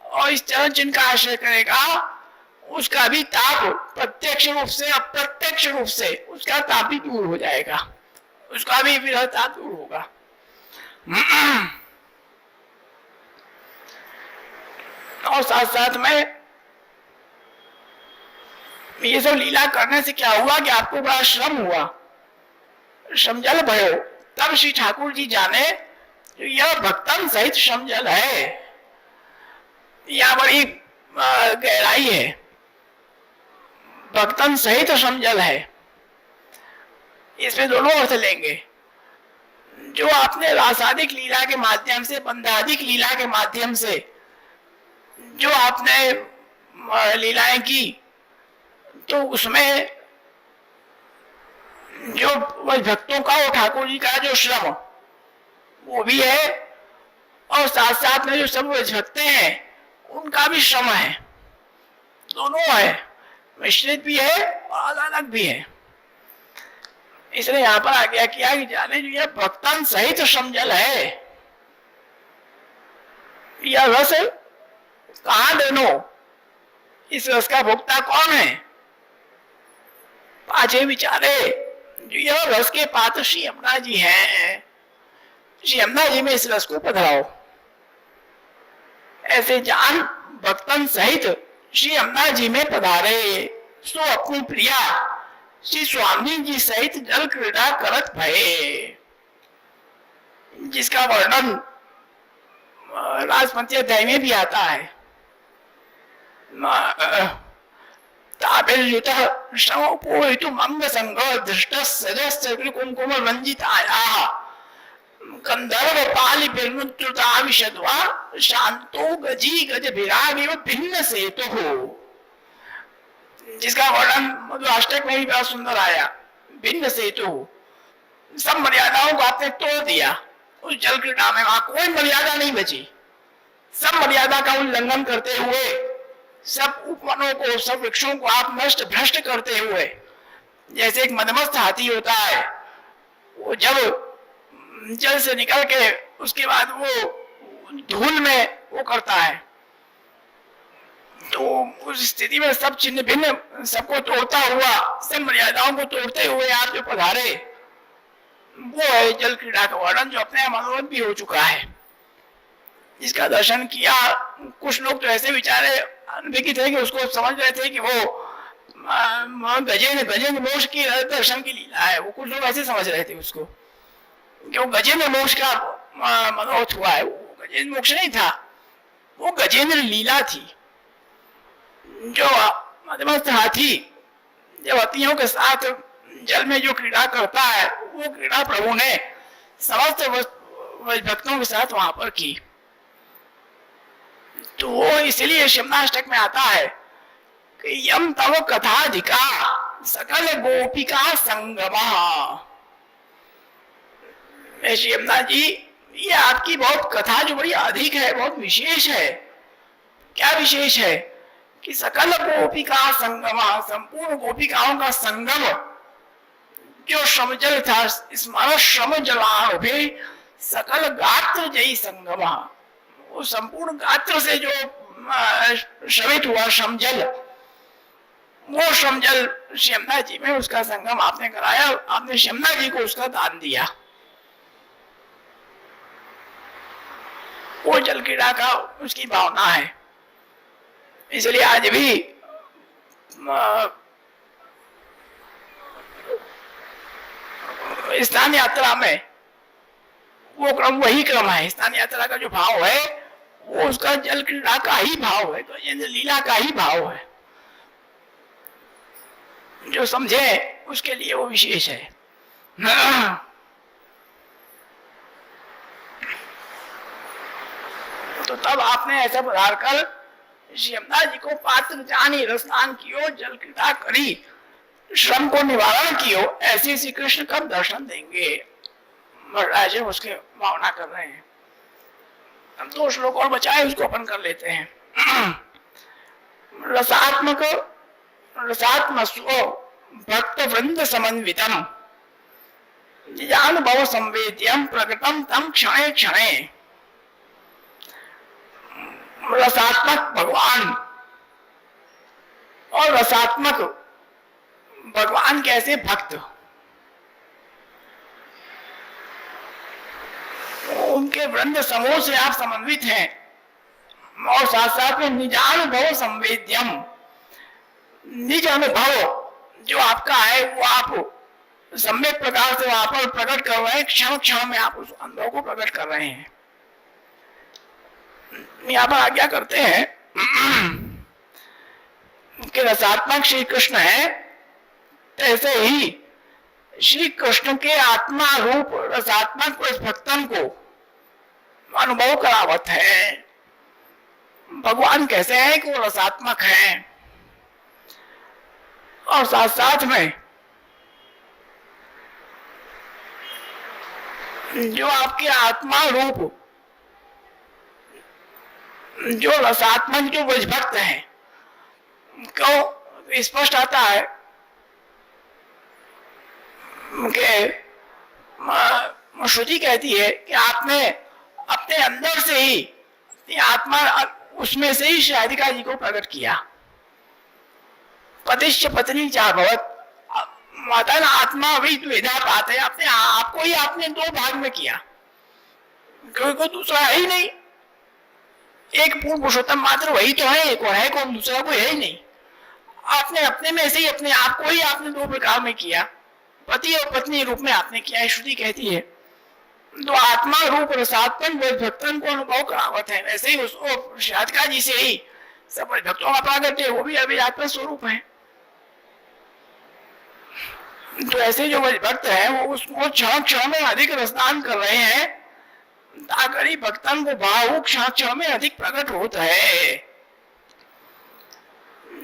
और इस चरण चिन्ह का आश्रय करेगा, उसका भी ताप प्रत्यक्ष रूप से, अप्रत्यक्ष रूप से उसका ताप भी दूर हो जाएगा, उसका भी विरह ताप दूर होगा। और साथ साथ में ये सब लीला करने से क्या हुआ कि आपको बड़ा श्रम हुआ, श्रमजल भयो। तब श्री ठाकुर जी जाने यह भक्तन सहित श्रमजल है, यह बड़ी गहराई है, भक्तन सहित श्रमजल है। इसमें दोनों अर्थ लेंगे। जो आपने रासादिक लीला के माध्यम से, बंधादिक लीला के माध्यम से जो आपने लीलाएं की, तो उसमें जो भक्तों का और ठाकुर जी का जो श्रम वो भी है, और साथ साथ में जो सब भक्त हैं उनका भी श्रम है, दोनों है, मिश्रित भी है और अलग अलग भी है। इसलिए यहाँ पर आज्ञा किया कि जाने जो यह भक्तन सहित श्रमजल है, यह रस कहाँ लेनो, इस रस का भोक्ता कौन है? पाछे विचारे जो यह रस के पात्र श्री यमुना जी हैं, श्री यमुना जी में इस रस को पधराओ। ऐसे जान भक्तन सहित श्री यमुना जी में पधारे, सो अपनी प्रिया श्री स्वामी जी सहित जल क्रीड़ा करत भये, जिसका वर्णन राजपंथी अध्याय में भी आता है। कुमकुम रंजितायाः गंधर्व पाली विषद्वा शांतो गजी गज भिराविव भिन्न सेतु हो, जिसका वर्णन मधुराष्टक में भी बड़ा सुंदर आया। भिन्न सेतु, सब मर्यादाओं को आपने तोड़ दिया उस जल क्रीड़ा में, वहां कोई मर्यादा नहीं बची। सब मर्यादा का उल्लंघन करते हुए, सब उपवनों को, सब वृक्षों को आप नष्ट भ्रष्ट करते हुए, जैसे एक मदमस्त हाथी होता है, वो जब जल से निकल के उसके बाद वो धूल में वो करता है, तो उस स्थिति में सब चिन्ह भिन्न सबको तोड़ता हुआ, सब मर्यादाओं को तोड़ते हुए आप जो पधारे, वो है जल क्रीड़ा का वर्णन, जो अपने मनोरथ भी हो चुका है। जिसका दर्शन किया, कुछ लोग तो ऐसे विचारे अनभिज्ञ थे कि उसको समझ रहे थे कि वो गजेंद्र मोक्ष की दर्शन की लीला है। वो कुछ लोग ऐसे समझ रहे थे उसको, क्यों गजेंद्र मोक्ष का मनोरथ हुआ है। वो गजेंद्र मोक्ष नहीं था, वो गजेंद्र लीला थी। जो मदमस्त हाथी जब हाथियों के साथ जल में जो क्रीड़ा करता है, वो क्रीड़ा प्रभु ने समस्त भक्तों के साथ वहां पर की। तो वो इसलिए शिवनाष्टक में आता है कि यम तव कथाधिका सकल गोपिका संगमा। यमुना जी, ये आपकी बहुत कथा जो बड़ी अधिक है, बहुत विशेष है। क्या विशेष है? कि सकल गोपिका संगमा, संपूर्ण गोपिकाओं का संगम, जो श्रमजल था, स्मरण श्रम जलाण भी सकल गात्र जय संगमा, वो संपूर्ण गात्र से जो श्रमित हुआ श्रमजल, वो श्रमजल यमुना जी में उसका संगम आपने कराया। आपने यमुना जी को उसका दान दिया। वो जल क्रीड़ा का उसकी भावना है। इसलिए आज भी स्नान यात्रा में वो क्रम वही क्रम है। स्नान यात्रा का जो भाव है वो उसका जल क्रीड़ा का ही भाव है, गजेंद्र लीला का ही भाव है। जो समझे उसके लिए वो विशेष है। तो तब आपने ऐसा पधार कर यमुना जी को पात्र जानी, रसदान कियो, जल क्रीड़ा करी, श्रम को निवारण कियो। ऐसे श्री कृष्ण कब दर्शन देंगे? महाराज उसके भावना कर रहे हैं। हम 2 श्लोक और बचाए, उसको अपन कर लेते हैं। रसात्मक रसात्मस्व भक्त वृंद समन्वितम निजानुभव संवेद्यम प्रकटम तम क्षणे क्षणे। रसात्मक भगवान और रसात्मक भगवान कैसे भक्त, उनके वृंद समूह से आप समन्वित हैं। और साथ साथ में निजानुभव संवेद्यम, निज अनुभव जो आपका है वो आप सम्यक प्रकार से वहां पर प्रकट कर रहे हैं। क्षण क्षण में आप उस अनुभव को प्रकट कर रहे हैं। यहाँ पर आज्ञा करते हैं कि रसात्मक श्री कृष्ण है, ऐसे ही श्री कृष्ण के आत्मा रूप रसात्मक उस भक्तन को अनुभव करावत है। भगवान कैसे हैं कि वो रसात्मक है, और साथ साथ में जो आपके आत्मा रूप जो रसात्मक जो भक्त है, क्यों स्पष्ट आता है कि श्रुति कहती है कि आपने अपने अंदर से ही आत्मा उसमें से ही राधिका जी को प्रकट किया। पतिश्च पत्नी चा भवत, माता ना आत्मा वही द्विधा बात है, आपने आपको ही आपने दो भाग में किया, कोई दूसरा है ही नहीं, एक पूर्ण पुरुषोत्तम मात्र वही तो है, एक और है कौन, दूसरा कोई है ही नहीं। आपने अपने में से ही अपने आप को ही आपने दो प्रकार में किया, पति और पत्नी रूप में आपने किया है। श्रुति कहती है तो आत्मा रूप रसात्मक भक्तन को अनुभव करावत है, वैसे ही उसको शादका जी से ही सब भक्तों का प्रागट्य, वो भी अभी आत्मा स्वरूप है। तो ऐसे जो भक्त है वो उसको क्षण क्षण में अधिक रसदान कर रहे हैं, ताकि भक्तन को भाव क्षण क्षण में अधिक प्रकट होता है।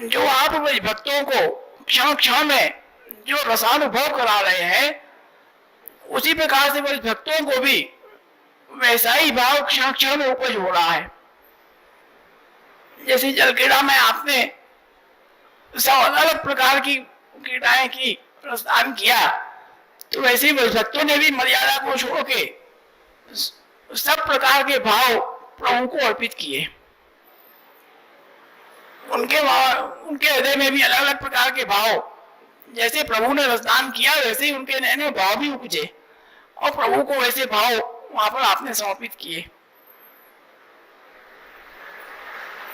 जो आप भक्तों को क्षण क्षण में जो रसानुभव करा रहे हैं, उसी प्रकार से भक्तों को भी वैसा ही भाव क्षण क्षण में उपज हो रहा है। जैसे जल क्रीड़ा में आपने सब अलग अलग प्रकार की क्रीड़ाएं की, प्रस्थान किया, तो वैसे ही भक्तों ने भी मर्यादा को छोड़ के सब प्रकार के भाव प्रभु को अर्पित किए। उनके हृदय में भी अलग अलग प्रकार के भाव, जैसे प्रभु ने रसदान किया वैसे ही उनके नए नए भाव भी उपजे और प्रभु को वैसे भाव वहां पर आपने समर्पित किए।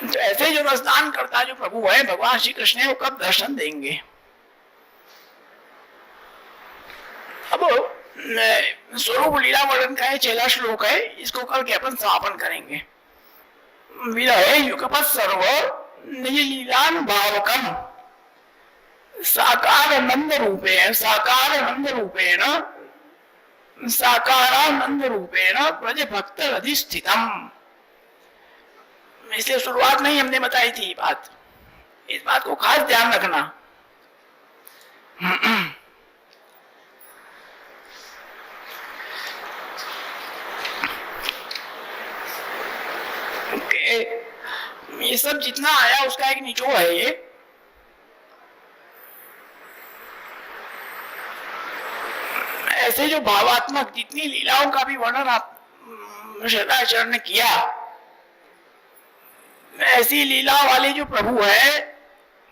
तो ऐसे जो रसदान करता जो प्रभु है भगवान श्री कृष्ण है, वो कब दर्शन देंगे। अब स्वरूप लीला वर्णन का 6 श्लोक है, इसको कल के अपन समापन करेंगे। विरहे युगपत् सर्व निज लीलानुभावकम साकारानंद रूपेण ब्रज भक्त अधिष्ठितम। इसलिए शुरुआत में ही हमने बताई थी बात, इस बात को खास ध्यान रखना। ये सब जितना आया उसका एक निचोड़ है ये। ऐसे जो भावात्मक जितनी लीलाओं का भी वर्णन आप श्रद्धाचरण ने किया, ऐसी लीला वाले जो प्रभु है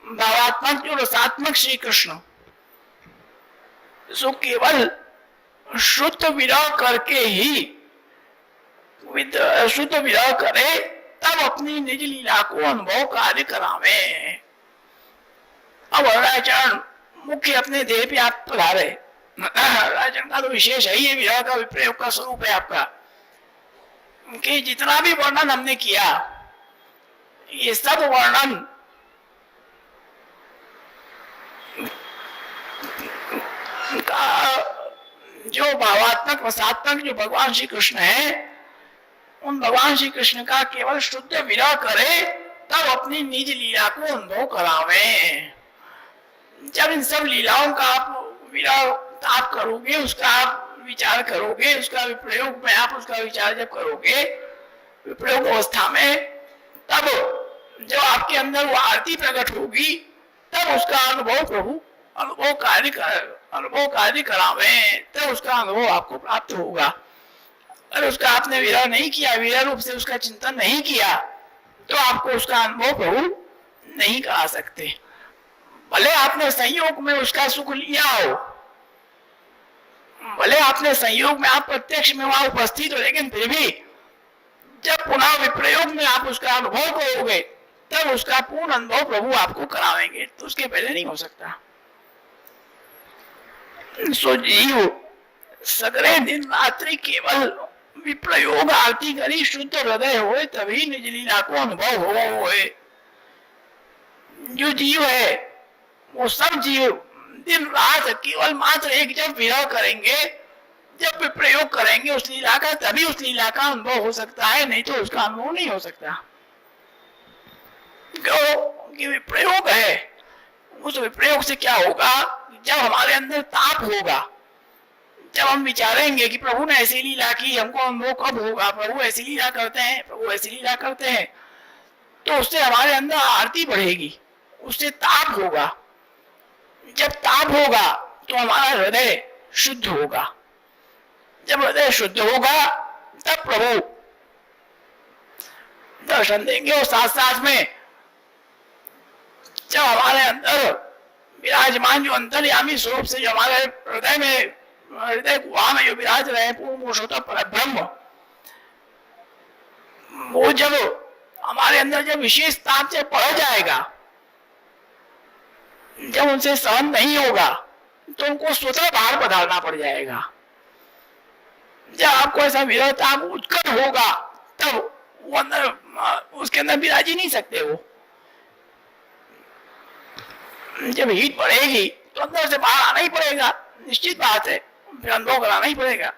भावात्मक जो रसात्मक श्री कृष्ण, सो केवल शुद्ध विरह करके ही शुद्ध विरह करे तब अपनी निज लीला को अनुभव कार्य करावे। अब राजचरण मुख्य अपने देह पे आप पधारे, राजचरण का तो विशेष है ये विरह का विप्रयोग का स्वरूप है आपका, कि जितना भी वर्णन हमने किया ये सब वर्णन का जो भावात्मक रसात्मक जो भगवान श्री कृष्ण है, उन भगवान श्री कृष्ण का केवल शुद्ध विरह करे तब अपनी निज लीला को अनुभव करावे। जब इन सब लीलाओं का आप विरह आप करोगे, उसका आप विचार करोगे, उसका विप्रयोग में आप उसका विचार जब करोगे विप्रयोग अवस्था में, तब जब आपके अंदर वो आरती प्रकट होगी तब उसका अनुभव प्रभु अनुभव कार्य करावे, तब उसका अनुभव आपको प्राप्त होगा। अगर उसका आपने विरह नहीं किया, विरह रूप से उसका चिंतन नहीं किया, तो आपको उसका अनुभव प्रभु नहीं करा सकते। भले आपने संयोग में उसका सुख लिया हो, भले आपने संयोग में आप प्रत्यक्ष में वहां उपस्थित हो, लेकिन फिर भी जब पुनः विप्रयोग में आप उसका अनुभव करोगे तब उसका पूर्ण अनुभव प्रभु आपको करावेंगे, तो उसके पहले नहीं हो सकता। सो जीव सगरे दिन रात्रि केवल विप्रयोग आरती करी शुद्ध हृदय होए तभी निज लीला को अनुभव होए। जो जीव है वो सब जीव दिन रात केवल मात्र एक जब विरह करेंगे, जब विप्रयोग करेंगे उस लीला का, तभी उस लीला का अनुभव हो सकता है, नहीं तो उसका अनुभव नहीं हो सकता। क्यों? विप्रयोग है, उस विप्रयोग से क्या होगा, जब हमारे अंदर ताप होगा, जब हम विचारेंगे कि प्रभु ने ऐसी लीला की, हमको अनुभव कब होगा, प्रभु ऐसी लीला करते हैं, प्रभु ऐसी लीला करते हैं, तो उससे हमारे अंदर आरती बढ़ेगी, उससे ताप होगा। जब ताप होगा तो हमारा हृदय शुद्ध होगा, जब हृदय शुद्ध होगा तब प्रभु दर्शन देंगे। और साथ साथ में जब हमारे अंदर विराजमान जो अंतर्यामी स्वरूप से जो हमारे हृदय में, हृदय गुहा में जो विराज रहे हैं पूर्ण पुरुषोत्तम परब्रह्म, वो जब हमारे अंदर जब विशेष ताप से पड़ जाएगा, जब उनसे सहन नहीं होगा तो उनको स्वतः बाहर पधारना पड़ जाएगा। जब आपको ऐसा विरह ताप उत्कट होगा तब वो अंदर, उसके अंदर विराज ही नहीं सकते। वो जब हीट बढ़ेगी तो अंदर से बाहर आना ही पड़ेगा, निश्चित बात है, फिर अनुभव कराना ही पड़ेगा।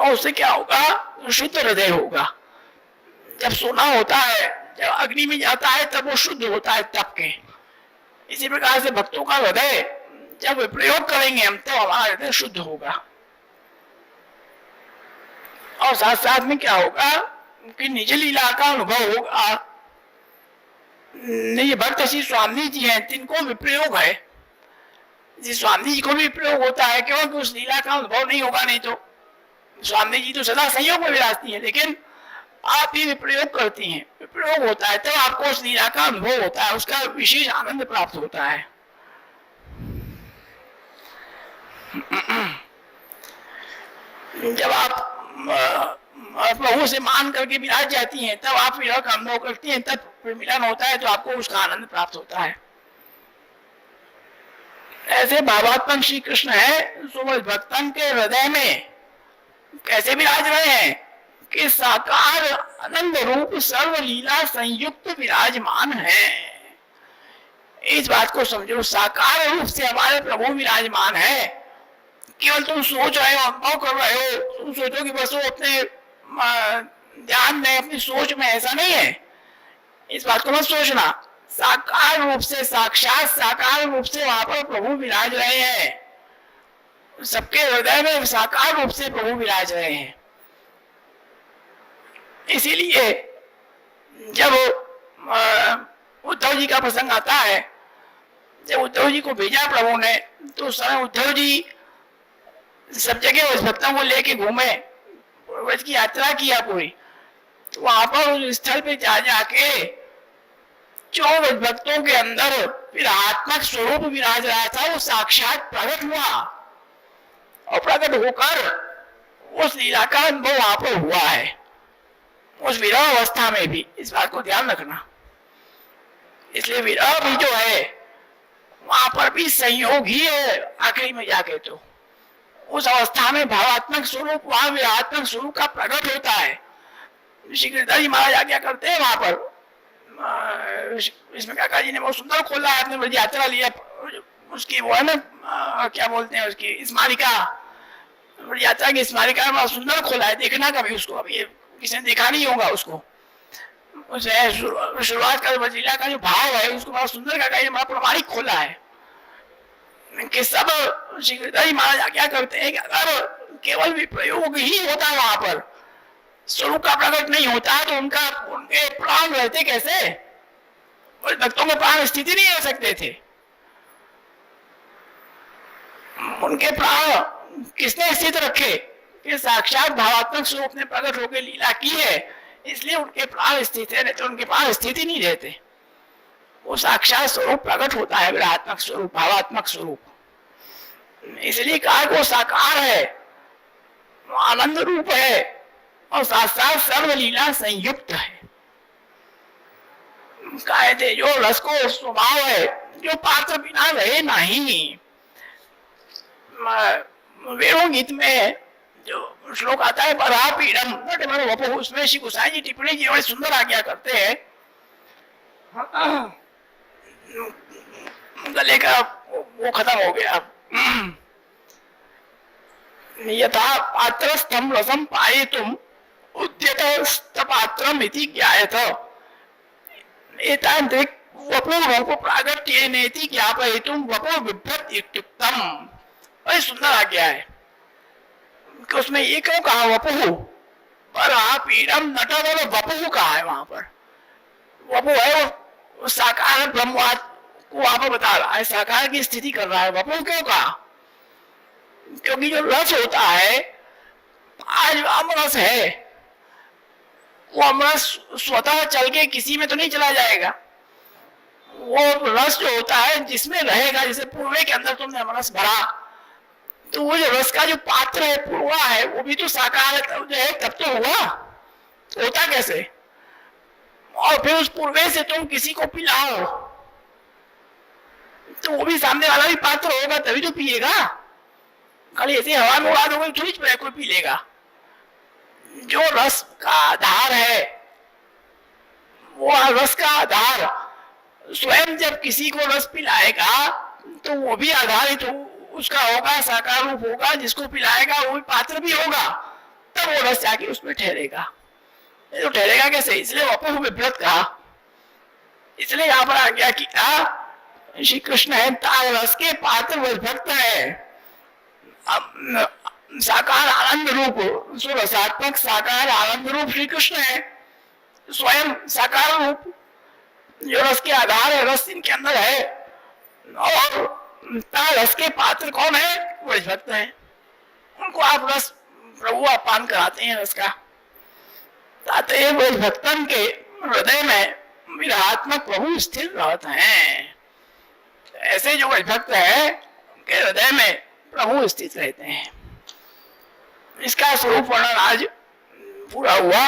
उससे क्या होगा? शुद्ध हृदय होगा। जब सोना होता है, जब अग्नि में जाता है तब वो शुद्ध होता है तप के। इसी प्रकार से भक्तों का हृदय जब प्रयोग करेंगे हम तो हमारा हृदय शुद्ध होगा। और साथ साथ में क्या होगा कि निज लीला का अनुभव होगा। ये भक्त श्री स्वामी जी हैं, तिनको विप्रयोग है, जी स्वामी जी को भी प्रयोग होता है, क्योंकि उस लीला का अनुभव नहीं होगा। नहीं तो स्वामी जी तो सदा संयोग में विराजती है, लेकिन आप ही विप्रयोग करती हैं, विप्रयोग होता है तब आपको उस लीला का अनुभव होता है, उसका विशेष आनंद प्राप्त होता है। जब आप प्रभु से मान करके विराज जाती हैं तब आप विरह का अनुभव करती हैं, तब फिर मिलन होता है तो आपको उसका आनंद प्राप्त होता है। ऐसे भावात्मक श्री कृष्ण है, सो भक्तन के हृदय में कैसे विराज रहे हैं कि साकार आनंद रूप सर्व लीला संयुक्त विराजमान है। इस बात को समझो, साकार रूप से हमारे प्रभु विराजमान है। केवल तुम सोच रहे हो, अनुभव कर रहे हो, तुम सोचो कि बस वो अपने ध्यान में, अपनी सोच में, ऐसा नहीं है। इस बात को मत सोचना। साकार रूप से, साक्षात साकार रूप से वहां पर प्रभु विराज रहे हैं। सबके हृदय में साकार रूप से प्रभु विराज रहे हैं। इसीलिए जब उद्धव जी का प्रसंग आता है, जब उद्धव जी को भेजा प्रभु ने, तो उस समय उद्धव जी सब जगह उस भक्तों को लेके घूमे, व्रज की यात्रा किया पूरी। तो वहां पर उस स्थल पे जा जाके जो भक्तों के अंदर विरात्मक स्वरूप विराज रहा था, वो साक्षात प्रकट हुआ और प्रकट होकर उस लीला का अनुभव वहां पर हुआ है, उस विरह अवस्था में भी। इस बात को ध्यान रखना। इसलिए विरह भी जो है वहां पर भी संयोग ही है। आखिरी में जाके तो उस अवस्था में भावात्मक स्वरूप, वहां विरात्मक स्वरूप का प्रकट होता है। श्री गिरधर जी महाराज आज्ञा करते हैं वहां पर। इसमें काका जी ने बहुत सुंदर खोला है, अपने यात्रा लिया, उसकी वो है ना, क्या बोलते हैं उसकी स्मारिका, यात्रा की स्मारिका में सुंदर खोला है। देखना कभी उसको, अभी किसी ने देखा नहीं होगा उसको। उसे शुरुआत का लीला का जो भाव है उसको बड़ा सुंदर काका जी बड़ा प्रमाणिक खोला है कि सब श्री गिरधर जी महाराज क्या करते हैं कि अगर केवल विप्रयोग ही होता है वहां पर, स्वरूप का प्रकट नहीं होता तो उनके प्राण रहते कैसे? भक्तों के प्राण स्थिति नहीं रह सकते थे। उनके प्राण किसने स्थित रखे? कि साक्षात भावात्मक स्वरूप ने प्रकट होकर लीला की है, इसलिए उनके प्राण स्थित है, नहीं तो उनके प्राण स्थित ही नहीं रहते। वो साक्षात स्वरूप प्रकट होता है, विरात्मक स्वरूप, भावात्मक स्वरूप। इसलिए कहा वो साकार है, आनंद रूप है और साथ साथ सर्व लीला संयुक्त है। कहते जो रस को स्वभाव है, जो पात्र बिना रहे नहीं। वेणु गीत में जो श्लोक आता है बरा पीड़म नट मर वपु, उसमें श्री गोसाई जी टिप्पणी की बड़ी सुंदर आज्ञा करते हैं। गले का वो खत्म हो गया। यथा पात्रस्थम रसम पायितुम उद्यत पात्रम इति ज्ञायत एतांत्रिक वपु रूप प्रागट्येनेति ज्ञापयितुम वपु बिभ्रत इत्युक्तम। बड़ी सुंदर आज्ञा है कि उसमें ये क्यों कहा वपु पर पीड़म नटन, और वपु कहा है वहां पर। वपु है वो साकार ब्रह्मवाद को वहां पर बता रहा है, साकार की स्थिति कर रहा है। वपु क्यों कहा? क्योंकि जो रस होता है, आज अमरस है, वो अमरस स्वतः चल के किसी में तो नहीं चला जाएगा, वो रस जो होता है जिसमें रहेगा, जैसे पूर्वे के अंदर तुमने रस भरा, तो वो जो रस का जो पात्र है पूर्वा है वो भी तो साकार है, तब जो है तब तो हुआ, होता कैसे? और फिर उस पूर्वे से तुम किसी को पिलाओ तो वो भी सामने वाला भी पात्र होगा तभी तो पिएगा। खाली ऐसे हवा में उड़ा दोगे थोड़ी कोई पी लेगा। जो रस का आधार है वो रस का आधार स्वयं जब किसी को रस पिलाएगा तो वो भी आधारित उसका होगा, साकार रूप होगा, जिसको पिलाएगा वो भी पात्र भी होगा, तब वो रस जाके उसमें ठहरेगा। तो ठहरेगा कैसे? इसलिए वापस विभ्रत कहा। इसलिए यहाँ पर आ गया कि श्री कृष्ण है तार रस के पात्र भक्त है, साकार आनंद रूप, रसात्मक साकार आनंद रूप श्री कृष्ण है, स्वयं साकार रूप जो रस के आधार है, रस इनके अंदर है। और रस के पात्र कौन है? ब्रज भक्त है। उनको आप रस प्रभु आप पान कराते हैं रस का। ताते ब्रज भक्तन के हृदय में विरहात्मक प्रभु स्थिर रहते हैं। ऐसे जो ब्रज भक्त है उनके हृदय में प्रभु स्थित रहते हैं। इसका स्वरूप वर्णन आज पूरा हुआ।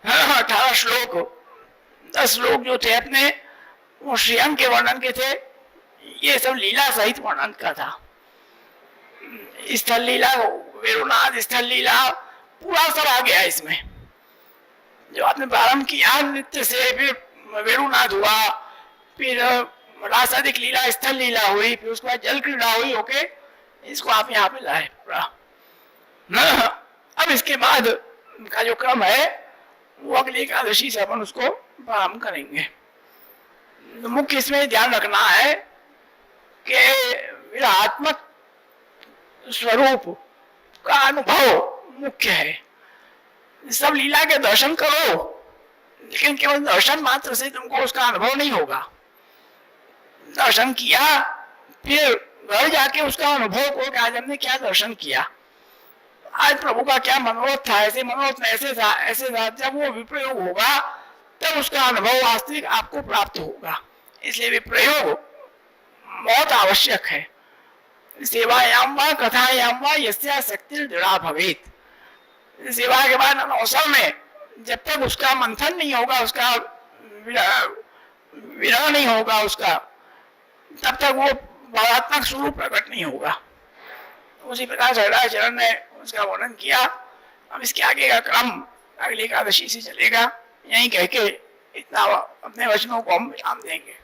18 श्लोक, 10 श्लोक जो थे अपने वो श्रीअंग के वर्णन के थे, ये सब लीला सहित वर्णन का था। स्थल लीला, वेणुनाद स्थल लीला पूरा सब आ गया इसमें। जो आपने प्रारंभ किया नृत्य से, फिर वेणुनाद हुआ, फिर रासादिक लीला स्थल लीला हुई, फिर उसके बाद जल क्रीड़ा हुई, ओके, इसको आप यहाँ पे लाए पूरा। अब इसके बाद का जो क्रम है वो अगली एकादशी से अपन उसको प्रारंभ करेंगे। मुख्य इसमें ध्यान रखना है कि विरहात्मक स्वरूप का अनुभव मुख्य है। सब लीला के दर्शन करो, लेकिन केवल दर्शन मात्र से तुमको उसका अनुभव नहीं होगा। दर्शन किया, फिर घर जाके उसका अनुभव करो कि आज हमने क्या दर्शन किया, आज प्रभु का क्या मनोरथ था, ऐसे मनोरथ में ऐसे था, ऐसे था। जब वो विप्रयोग होगा तब उसका अनुभव वास्तविक आपको प्राप्त होगा। इसलिए विप्रयोग बहुत आवश्यक है। सेवायाम वा कथायाम वा यस्या शक्ति दृढ़ा भवेत। सेवा के बाद अवसर में जब तक उसका मंथन नहीं होगा, उसका विरह नहीं होगा उसका, तब तक वो भावात्मक स्वरूप प्रकट नहीं होगा। उसी प्रकार से चरण ने उसका वर्णन किया। अब इसके आगे का क्रम अगली एकादशी से चलेगा। यहीं कह के इतना अपने वचनों को हम विराम देंगे।